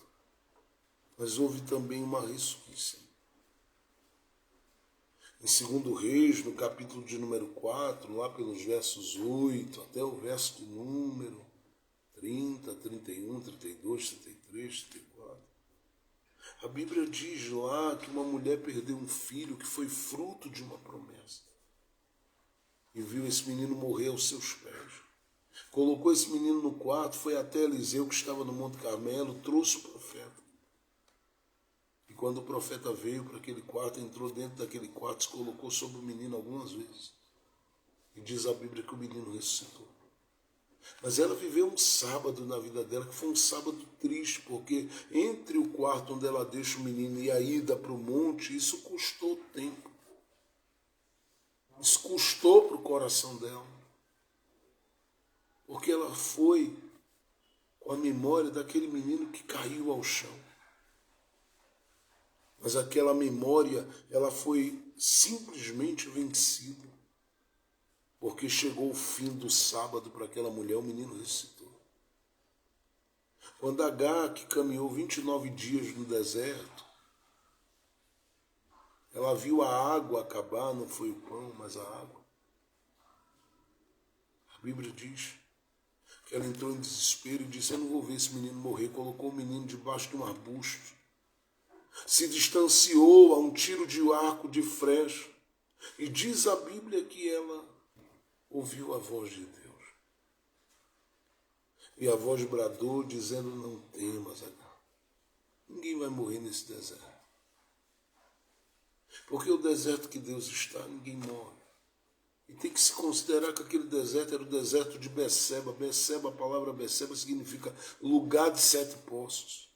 A: mas houve também uma ressurreição. Em 2 Reis, no capítulo de número 4, lá pelos versos 8 até o verso de número 30, 31, 32, 33, 34, a Bíblia diz lá que uma mulher perdeu um filho que foi fruto de uma promessa. E viu esse menino morrer aos seus pés. Colocou esse menino no quarto, foi até Eliseu, que estava no Monte Carmelo, trouxe o profeta. E quando o profeta veio para aquele quarto, entrou dentro daquele quarto, se colocou sobre o menino algumas vezes. E diz a Bíblia que o menino ressuscitou. Mas ela viveu um sábado na vida dela, que foi um sábado triste, porque entre o quarto onde ela deixa o menino e a ida para o monte, isso custou tempo. Isso custou para o coração dela. Porque ela foi com a memória daquele menino que caiu ao chão. Mas aquela memória, ela foi simplesmente vencida. Porque chegou o fim do sábado para aquela mulher, o menino ressuscitou. Quando Agar, que caminhou 29 dias no deserto, ela viu a água acabar, não foi o pão, mas a água. A Bíblia diz que ela entrou em desespero e disse, eu não vou ver esse menino morrer. Colocou o menino debaixo de um arbusto. Se distanciou a um tiro de arco de flecha. E diz a Bíblia que ela ouviu a voz de Deus. E a voz bradou dizendo, não temas, Agar. Ninguém vai morrer nesse deserto. Porque o deserto que Deus está, ninguém morre. E tem que se considerar que aquele deserto era o deserto de Beceba. Beceba, a palavra Beceba significa lugar de 7 poços.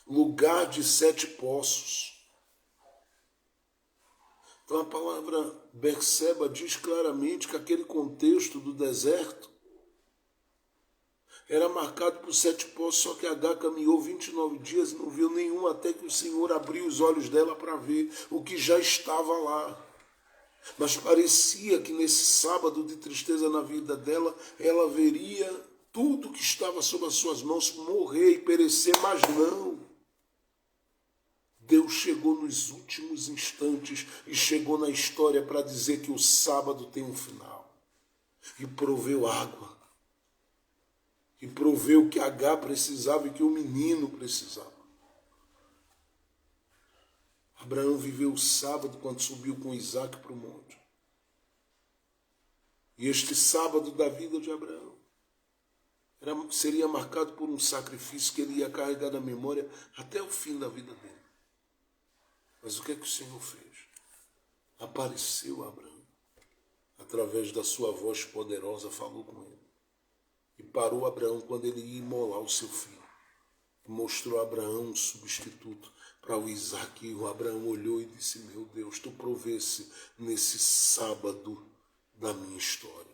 A: Lugar de 7 poços. Então a palavra Beceba diz claramente que aquele contexto do deserto era marcado por 7 poços, só que Agar caminhou 29 dias e não viu nenhum, até que o Senhor abriu os olhos dela para ver o que já estava lá. Mas parecia que nesse sábado de tristeza na vida dela, ela veria tudo que estava sob as suas mãos morrer e perecer, mas não. Deus chegou nos últimos instantes e chegou na história para dizer que o sábado tem um final. E proveu água. E proveu que Agar precisava e que o menino precisava. Abraão viveu o sábado quando subiu com Isaac para o monte. E este sábado da vida de Abraão seria marcado por um sacrifício que ele ia carregar na memória até o fim da vida dele. Mas o que é que o Senhor fez? Apareceu a Abraão. através da sua voz poderosa, falou com ele. E parou Abraão quando ele ia imolar o seu filho. E mostrou a Abraão um substituto para o Isaque. E o Abraão olhou e disse: meu Deus, tu provesse nesse sábado da minha história.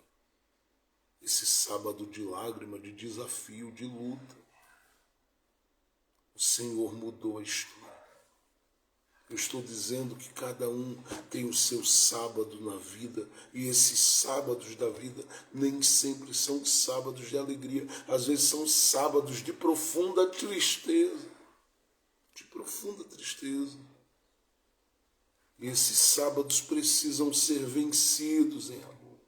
A: Esse sábado de lágrima, de desafio, de luta. O Senhor mudou a história. Eu estou dizendo que cada um tem o seu sábado na vida, e esses sábados da vida nem sempre são sábados de alegria. Às vezes são sábados de profunda tristeza. De profunda tristeza. E esses sábados precisam ser vencidos em amor.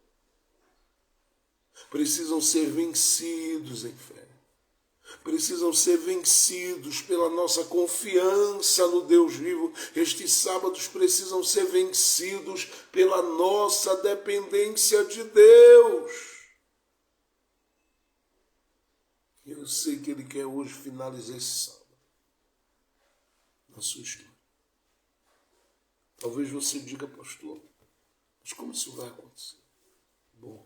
A: Precisam ser vencidos em fé. Precisam ser vencidos pela nossa confiança no Deus vivo. Estes sábados precisam ser vencidos pela nossa dependência de Deus. E eu sei que Ele quer hoje finalizar esse sábado na sua história. Talvez você diga: pastor, mas como isso vai acontecer? Bom,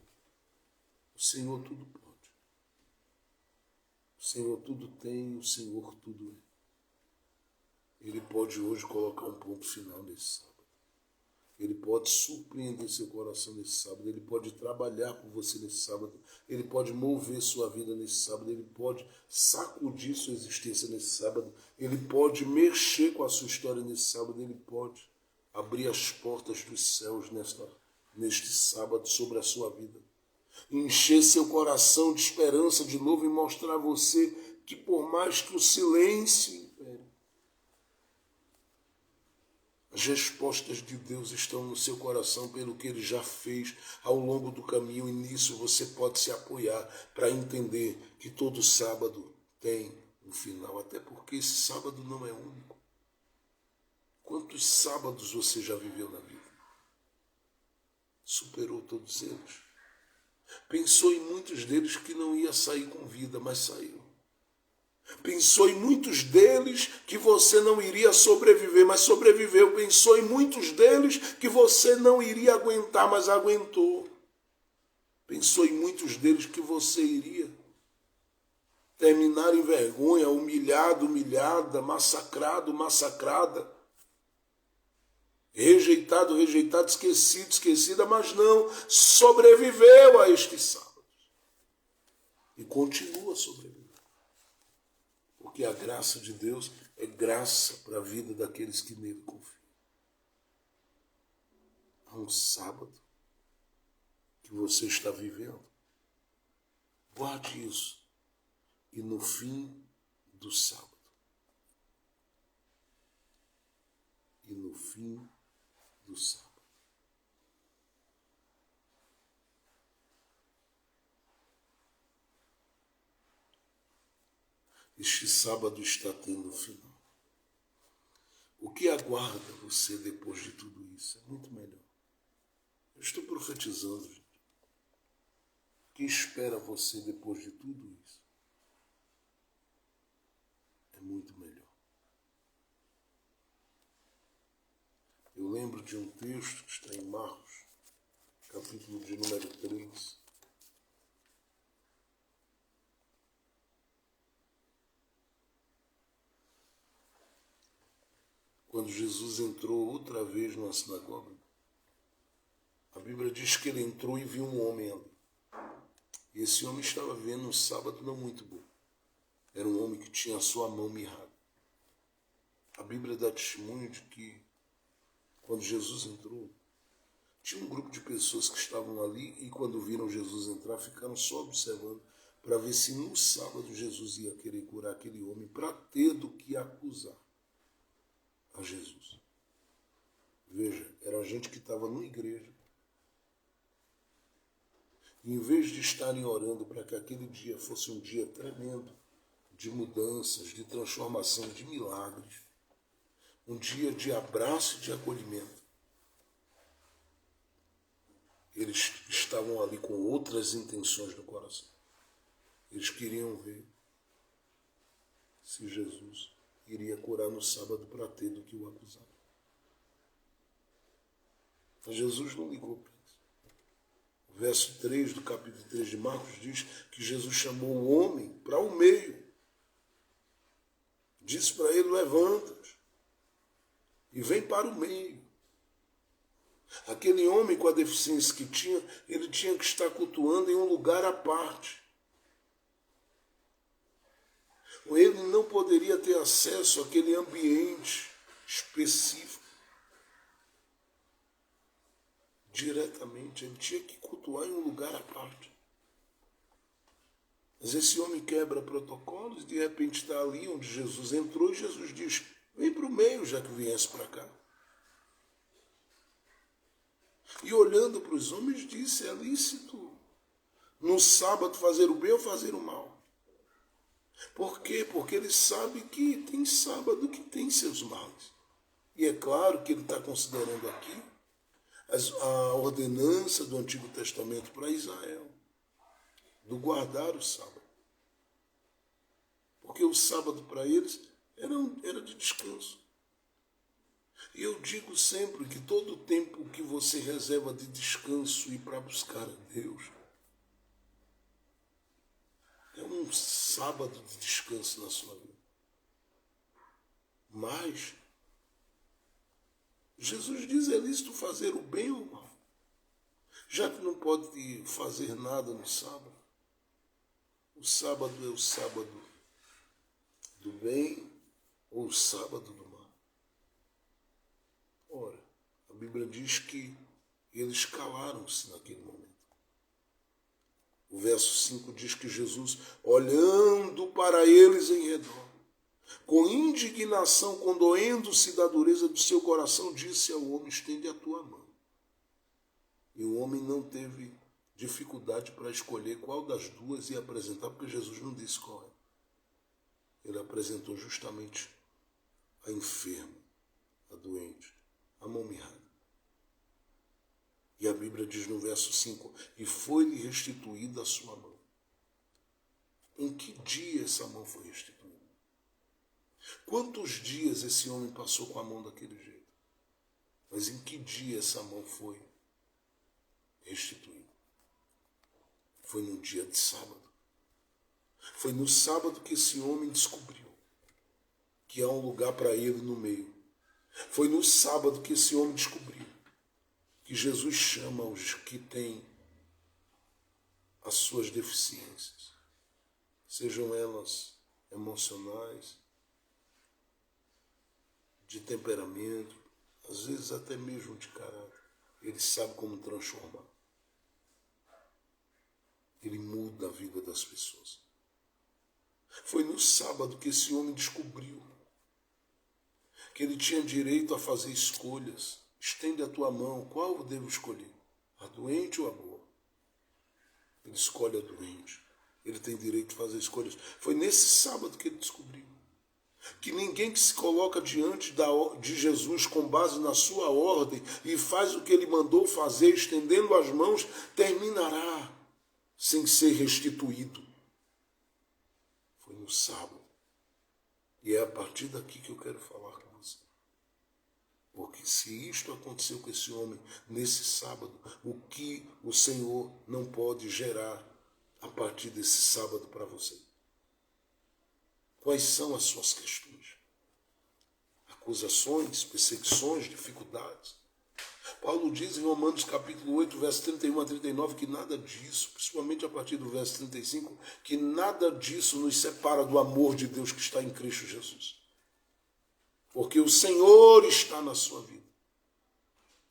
A: o Senhor tudo pode. O Senhor tudo tem, o Senhor tudo é. Ele pode hoje colocar um ponto final nesse sábado. Ele pode surpreender seu coração nesse sábado. Ele pode trabalhar por você nesse sábado. Ele pode mover sua vida nesse sábado. Ele pode sacudir sua existência nesse sábado. Ele pode mexer com a sua história nesse sábado. Ele pode abrir as portas dos céus neste sábado sobre a sua vida. Encher seu coração de esperança de novo e mostrar a você que por mais que o silêncio impere, as respostas de Deus estão no seu coração pelo que Ele já fez ao longo do caminho, e nisso você pode se apoiar para entender que todo sábado tem um final, até porque esse sábado não é único. Quantos sábados você já viveu na vida? Superou todos eles? Pensou em muitos deles que não ia sair com vida, mas saiu. Pensou em muitos deles que você não iria sobreviver, mas sobreviveu. Pensou em muitos deles que você não iria aguentar, mas aguentou. Pensou em muitos deles que você iria terminar em vergonha, humilhado, humilhada, massacrado, massacrada. Rejeitado, rejeitado, esquecido, esquecida, mas não, sobreviveu a estes sábados. E continua sobrevivendo. Porque a graça de Deus é graça para a vida daqueles que nele confiam. Há um sábado que você está vivendo. Guarde isso. E no fim do sábado. E no fim do sábado. Este sábado está tendo final. O que aguarda você depois de tudo isso é muito melhor. Eu estou profetizando, gente. O que espera você depois de tudo isso é muito melhor. Eu lembro de um texto que está em Marcos, capítulo de número 3. Quando Jesus entrou outra vez numa sinagoga, a Bíblia diz que ele entrou e viu um homem ali. E esse homem estava vivendo um sábado não muito bom. Era um homem que tinha a sua mão mirrada. A Bíblia dá testemunho de que quando Jesus entrou, tinha um grupo de pessoas que estavam ali e quando viram Jesus entrar, ficaram só observando para ver se no sábado Jesus ia querer curar aquele homem para ter do que acusar a Jesus. Veja, era gente que estava numa igreja. E em vez de estarem orando para que aquele dia fosse um dia tremendo, de mudanças, de transformação, de milagres, um dia de abraço e de acolhimento, eles estavam ali com outras intenções no coração. Eles queriam ver se Jesus iria curar no sábado para ter do que o acusava. Mas Jesus não ligou para isso. verso 3 do capítulo 3 de Marcos diz que Jesus chamou o homem para o meio. Disse para ele, levanta-te e vem para o meio. Aquele homem com a deficiência que tinha, ele tinha que estar cultuando em um lugar à parte. Ele não poderia ter acesso àquele ambiente específico diretamente. Ele tinha que cultuar em um lugar à parte. Mas esse homem quebra protocolos e de repente está ali onde Jesus entrou e Jesus diz, vem para o meio já que viesse para cá. E olhando para os homens disse, é lícito no sábado fazer o bem ou fazer o mal. Por quê? Porque ele sabe que tem sábado que tem seus males. E é claro que ele está considerando aqui a ordenança do Antigo Testamento para Israel, do guardar o sábado. Porque o sábado para eles era de descanso. E eu digo sempre que todo o tempo que você reserva de descanso e para buscar a Deus, é um sábado de descanso na sua vida. Mas Jesus diz, é lícito fazer o bem ou o mal. Já que não pode fazer nada no sábado, o sábado é o sábado do bem ou o sábado do mal. Ora, a Bíblia diz que eles calaram-se naquele momento. O verso 5 diz que Jesus, olhando para eles em redor, com indignação, condoendo-se da dureza do seu coração, disse ao homem, estende a tua mão. E o homem não teve dificuldade para escolher qual das duas ia apresentar, porque Jesus não disse qual é. Ele apresentou justamente a enferma, a doente, a mão mirrada. E a Bíblia diz no verso 5, e foi-lhe restituída a sua mão. Em que dia essa mão foi restituída? Quantos dias esse homem passou com a mão daquele jeito? Mas em que dia essa mão foi restituída? Foi no dia de sábado. Foi no sábado que esse homem descobriu que há um lugar para ele no meio. Foi no sábado que esse homem descobriu que Jesus chama os que têm as suas deficiências, sejam elas emocionais, de temperamento, às vezes até mesmo de caráter. Ele sabe como transformar. Ele muda a vida das pessoas. Foi no sábado que esse homem descobriu que ele tinha direito a fazer escolhas. Estende a tua mão, qual eu devo escolher? A doente ou a boa? Ele escolhe a doente. Ele tem direito de fazer escolhas. Foi nesse sábado que ele descobriu que ninguém que se coloca diante de Jesus com base na sua ordem e faz o que ele mandou fazer, estendendo as mãos, terminará sem ser restituído. Foi no sábado. E é a partir daqui que eu quero falar com você. Porque se isto aconteceu com esse homem nesse sábado, o que o Senhor não pode gerar a partir desse sábado para você? Quais são as suas questões? Acusações, perseguições, dificuldades? Paulo diz em Romanos capítulo 8, verso 31 a 39, que nada disso, principalmente a partir do verso 35, que nada disso nos separa do amor de Deus que está em Cristo Jesus. Porque o Senhor está na sua vida.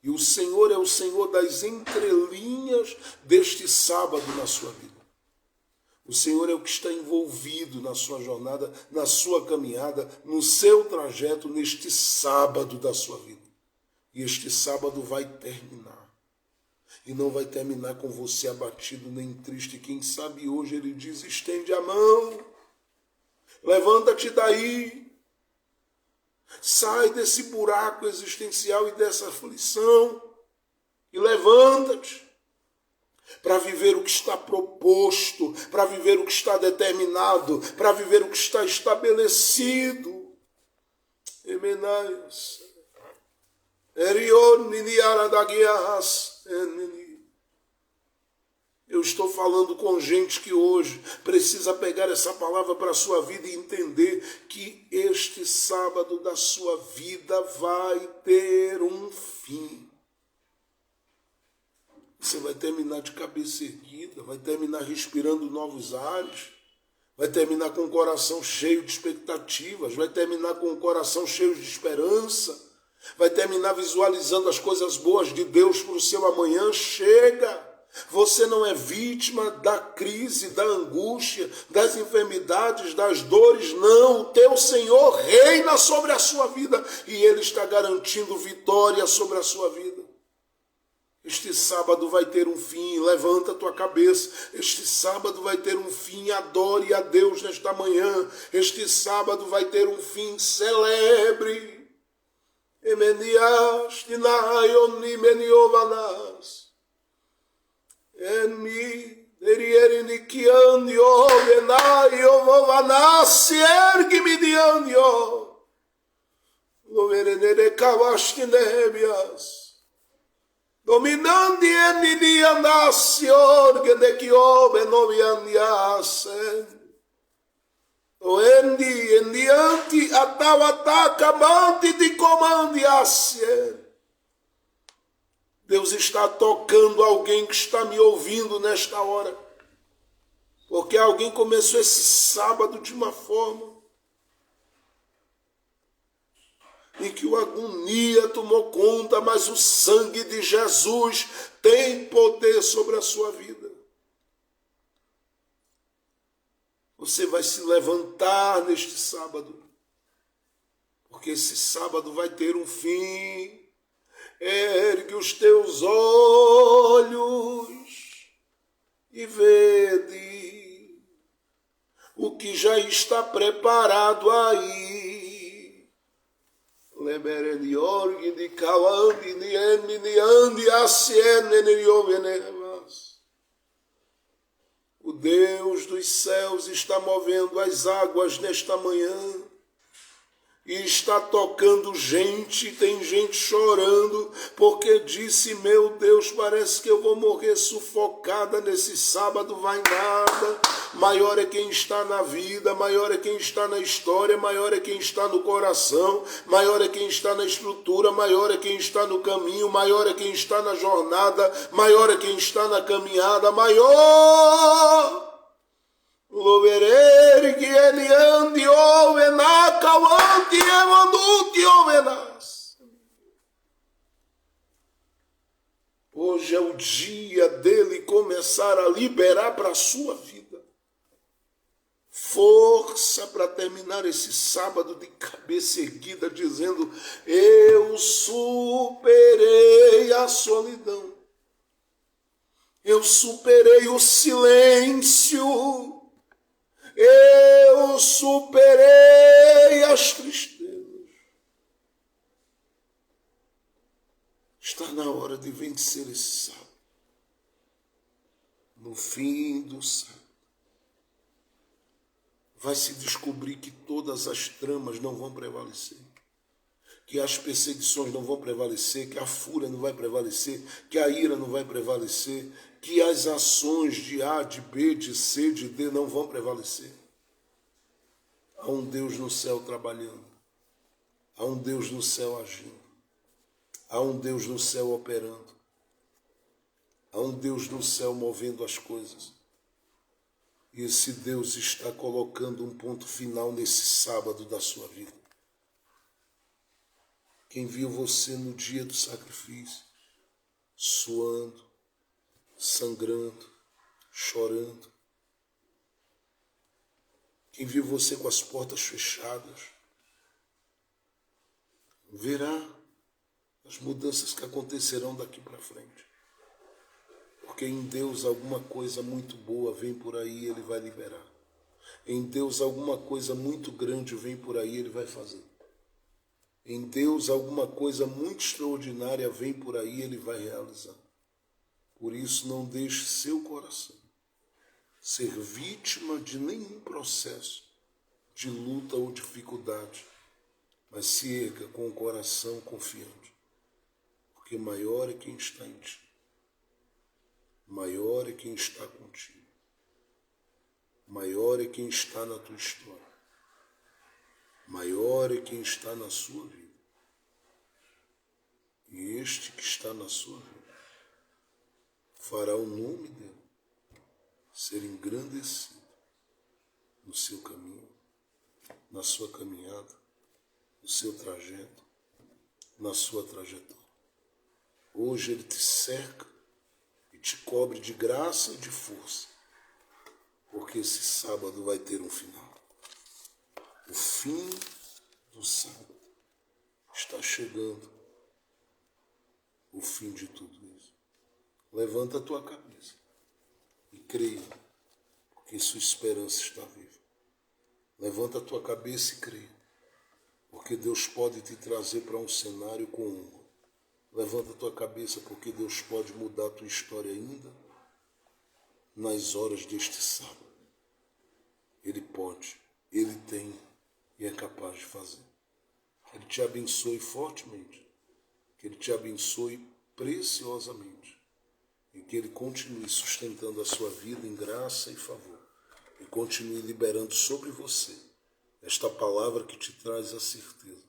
A: E o Senhor é o Senhor das entrelinhas deste sábado na sua vida. O Senhor é o que está envolvido na sua jornada, na sua caminhada, no seu trajeto, neste sábado da sua vida. E este sábado vai terminar. E não vai terminar com você abatido nem triste. Quem sabe hoje ele diz, estende a mão, levanta-te daí, sai desse buraco existencial e dessa aflição e levanta-te para viver o que está proposto, para viver o que está determinado, para viver o que está estabelecido. Emenaias. Eu estou falando com gente que hoje precisa pegar essa palavra para a sua vida e entender que este sábado da sua vida vai ter um fim. Você vai terminar de cabeça erguida, vai terminar respirando novos ares, vai terminar com o coração cheio de expectativas, vai terminar com o coração cheio de esperança, vai terminar visualizando as coisas boas de Deus para o seu amanhã. Chega! Você não é vítima da crise, da angústia, das enfermidades, das dores, não. O teu Senhor reina sobre a sua vida e Ele está garantindo vitória sobre a sua vida. Este sábado vai ter um fim, levanta a tua cabeça. Este sábado vai ter um fim, adore a Deus nesta manhã. Este sábado vai ter um fim, celebre. Emenias, tinayon, imeniovanas. Enmi, derierindikianyo, venayo, vovanas, ergimidianyo. Loverenere kavashtinebias. Dominandi enidi andacior, gedekio, benoviandiasen. Oendi, endianti, atawataka, manti de comandiasen. Deus está tocando alguém que está me ouvindo nesta hora. Porque alguém começou esse sábado de uma forma em que a agonia tomou conta, mas o sangue de Jesus tem poder sobre a sua vida. Você vai se levantar neste sábado, porque esse sábado vai ter um fim. Ergue os teus olhos e vede o que já está preparado aí. O Deus dos céus está movendo as águas nesta manhã. E está tocando gente, tem gente chorando, porque disse, meu Deus, parece que eu vou morrer sufocada nesse sábado, vai nada. Maior é quem está na vida, maior é quem está na história, maior é quem está no coração, maior é quem está na estrutura, maior é quem está no caminho, maior é quem está na jornada, maior é quem está na caminhada, maior. Loverere que ele ande ovena, cavante e manduti ovenas. Hoje é o dia dele começar a liberar para a sua vida força para terminar esse sábado de cabeça erguida, dizendo: eu superei a solidão, eu superei o silêncio, eu superei as tristezas. Está na hora de vencer esse sábado. No fim do sábado, vai se descobrir que todas as tramas não vão prevalecer, que as perseguições não vão prevalecer, que a fúria não vai prevalecer, que a ira não vai prevalecer, que as ações de A, de B, de C, de D não vão prevalecer. Há um Deus no céu trabalhando, há um Deus no céu agindo, há um Deus no céu operando, há um Deus no céu movendo as coisas. E esse Deus está colocando um ponto final nesse sábado da sua vida. Quem viu você no dia do sacrifício, suando, sangrando, chorando. Quem viu você com as portas fechadas, verá as mudanças que acontecerão daqui para frente. Porque em Deus alguma coisa muito boa vem por aí, Ele vai liberar. Em Deus alguma coisa muito grande vem por aí, Ele vai fazer. Em Deus alguma coisa muito extraordinária vem por aí, Ele vai realizar. Por isso não deixe seu coração ser vítima de nenhum processo de luta ou dificuldade, mas se erga com o coração confiante, porque maior é quem está em ti. Maior é quem está contigo. Maior é quem está na tua história. Maior é quem está na sua vida. E este que está na sua vida fará o nome dele ser engrandecido no seu caminho, na sua caminhada, no seu trajeto, na sua trajetória. Hoje ele te cerca e te cobre de graça e de força, porque esse sábado vai ter um final. O fim do sábado está chegando. O fim de tudo isso. Levanta a tua cabeça e creia, porque sua esperança está viva. Levanta a tua cabeça e creia, porque Deus pode te trazer para um cenário com honra. Levanta a tua cabeça, porque Deus pode mudar a tua história ainda nas horas deste sábado. Ele pode, Ele tem e é capaz de fazer. Que Ele te abençoe fortemente, que Ele te abençoe preciosamente e que Ele continue sustentando a sua vida em graça e favor e continue liberando sobre você esta palavra que te traz a certeza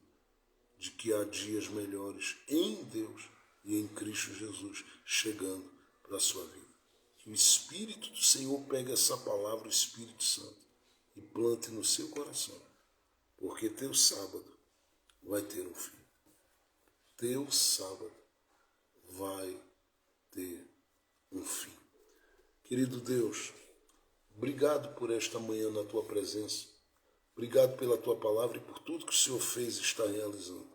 A: de que há dias melhores em Deus e em Cristo Jesus chegando para a sua vida. Que o Espírito do Senhor pegue essa palavra, o Espírito Santo, e plante no seu coração, porque teu sábado vai ter um fim. Teu sábado vai ter um fim. Querido Deus, obrigado por esta manhã na tua presença. Obrigado pela tua palavra e por tudo que o Senhor fez e está realizando.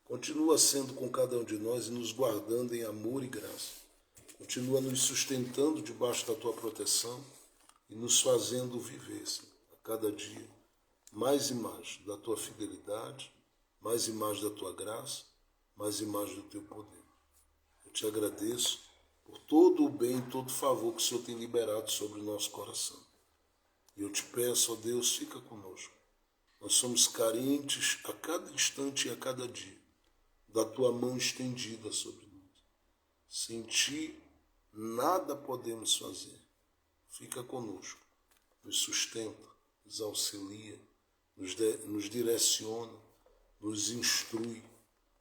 A: Continua sendo com cada um de nós e nos guardando em amor e graça. Continua nos sustentando debaixo da tua proteção e nos fazendo viver, Senhor, a cada dia mais e mais da tua fidelidade, mais e mais da tua graça, mais e mais do teu poder. Eu te agradeço por todo o bem, todo o favor que o Senhor tem liberado sobre o nosso coração. E eu te peço, ó Deus, fica conosco. Nós somos carentes a cada instante e a cada dia da tua mão estendida sobre nós. Sem ti, nada podemos fazer. Fica conosco, nos sustenta, nos auxilia, nos direciona, nos instrui,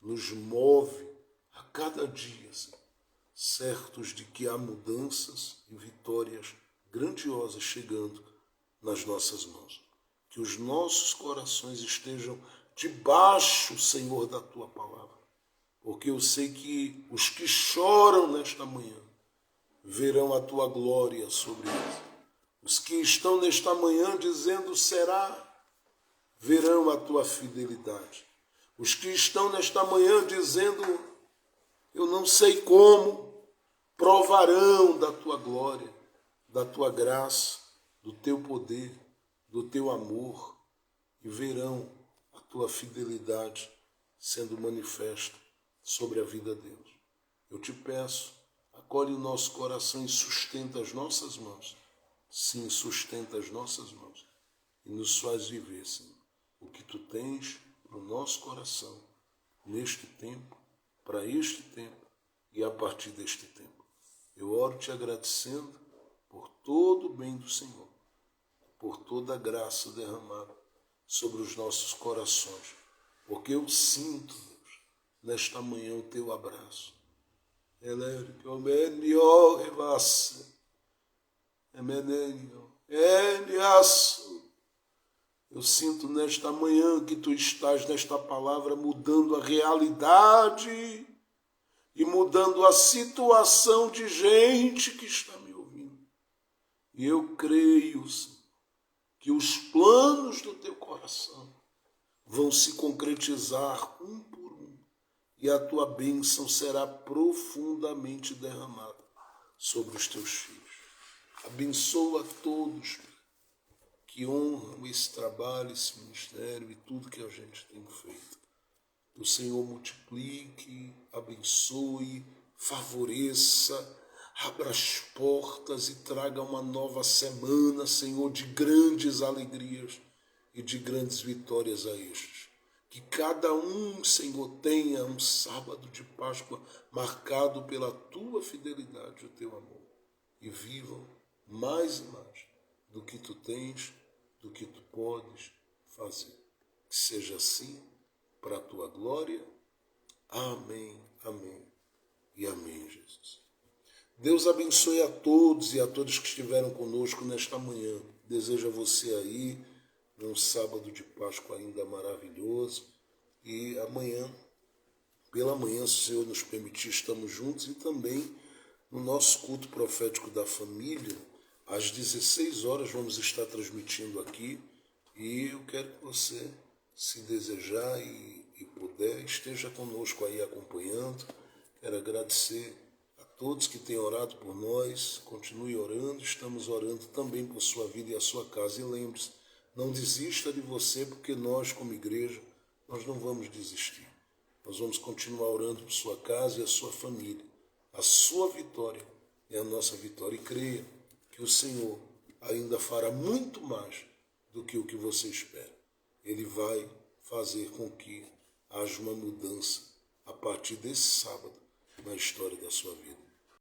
A: nos move a cada dia, Senhor, certos de que há mudanças e vitórias grandiosas chegando nas nossas mãos. Que os nossos corações estejam debaixo, Senhor, da tua palavra, porque eu sei que os que choram nesta manhã verão a tua glória sobre eles. Os que estão nesta manhã dizendo será, verão a tua fidelidade. Os que estão nesta manhã dizendo eu não sei como, provarão da tua glória, da tua graça, do teu poder, do teu amor e verão a tua fidelidade sendo manifesta sobre a vida deles. Eu te peço, acolhe o nosso coração e sustenta as nossas mãos. Sim, sustenta as nossas mãos e nos faz viver, Senhor, o que tu tens no nosso coração neste tempo, para este tempo e a partir deste tempo. Eu oro te agradecendo por todo o bem do Senhor, por toda a graça derramada sobre os nossos corações, porque eu sinto, Deus, nesta manhã o teu abraço. Eu sinto nesta manhã que tu estás nesta palavra mudando a realidade e mudando a situação de gente que está me ouvindo. E eu creio, Senhor, que os planos do teu coração vão se concretizar um por um e a tua bênção será profundamente derramada sobre os teus filhos. Abençoa a todos que honram esse trabalho, esse ministério e tudo que a gente tem feito. O Senhor multiplique, abençoe, favoreça, abra as portas e traga uma nova semana, Senhor, de grandes alegrias e de grandes vitórias a estes. Que cada um, Senhor, tenha um sábado de Páscoa marcado pela tua fidelidade e o teu amor. e vivam mais e mais do que tu tens, do que tu podes fazer. Que seja assim para a tua glória. Amém, amém e amém, Jesus. Deus abençoe a todos e a todos que estiveram conosco nesta manhã. Desejo a você aí um sábado de Páscoa ainda maravilhoso. E amanhã, pela manhã, se o Senhor nos permitir, estamos juntos. E também no nosso culto profético da família, às 16 horas, vamos estar transmitindo aqui. E eu quero que você, se desejar e puder, esteja conosco aí acompanhando. Quero agradecer a todos que têm orado por nós. Continue orando, estamos orando também por sua vida e a sua casa. E lembre-se, não desista de você, porque nós, como igreja, nós não vamos desistir. Nós vamos continuar orando por sua casa e a sua família. A sua vitória é a nossa vitória. E creia que o Senhor ainda fará muito mais do que o que você espera. Ele vai fazer com que haja uma mudança a partir desse sábado na história da sua vida.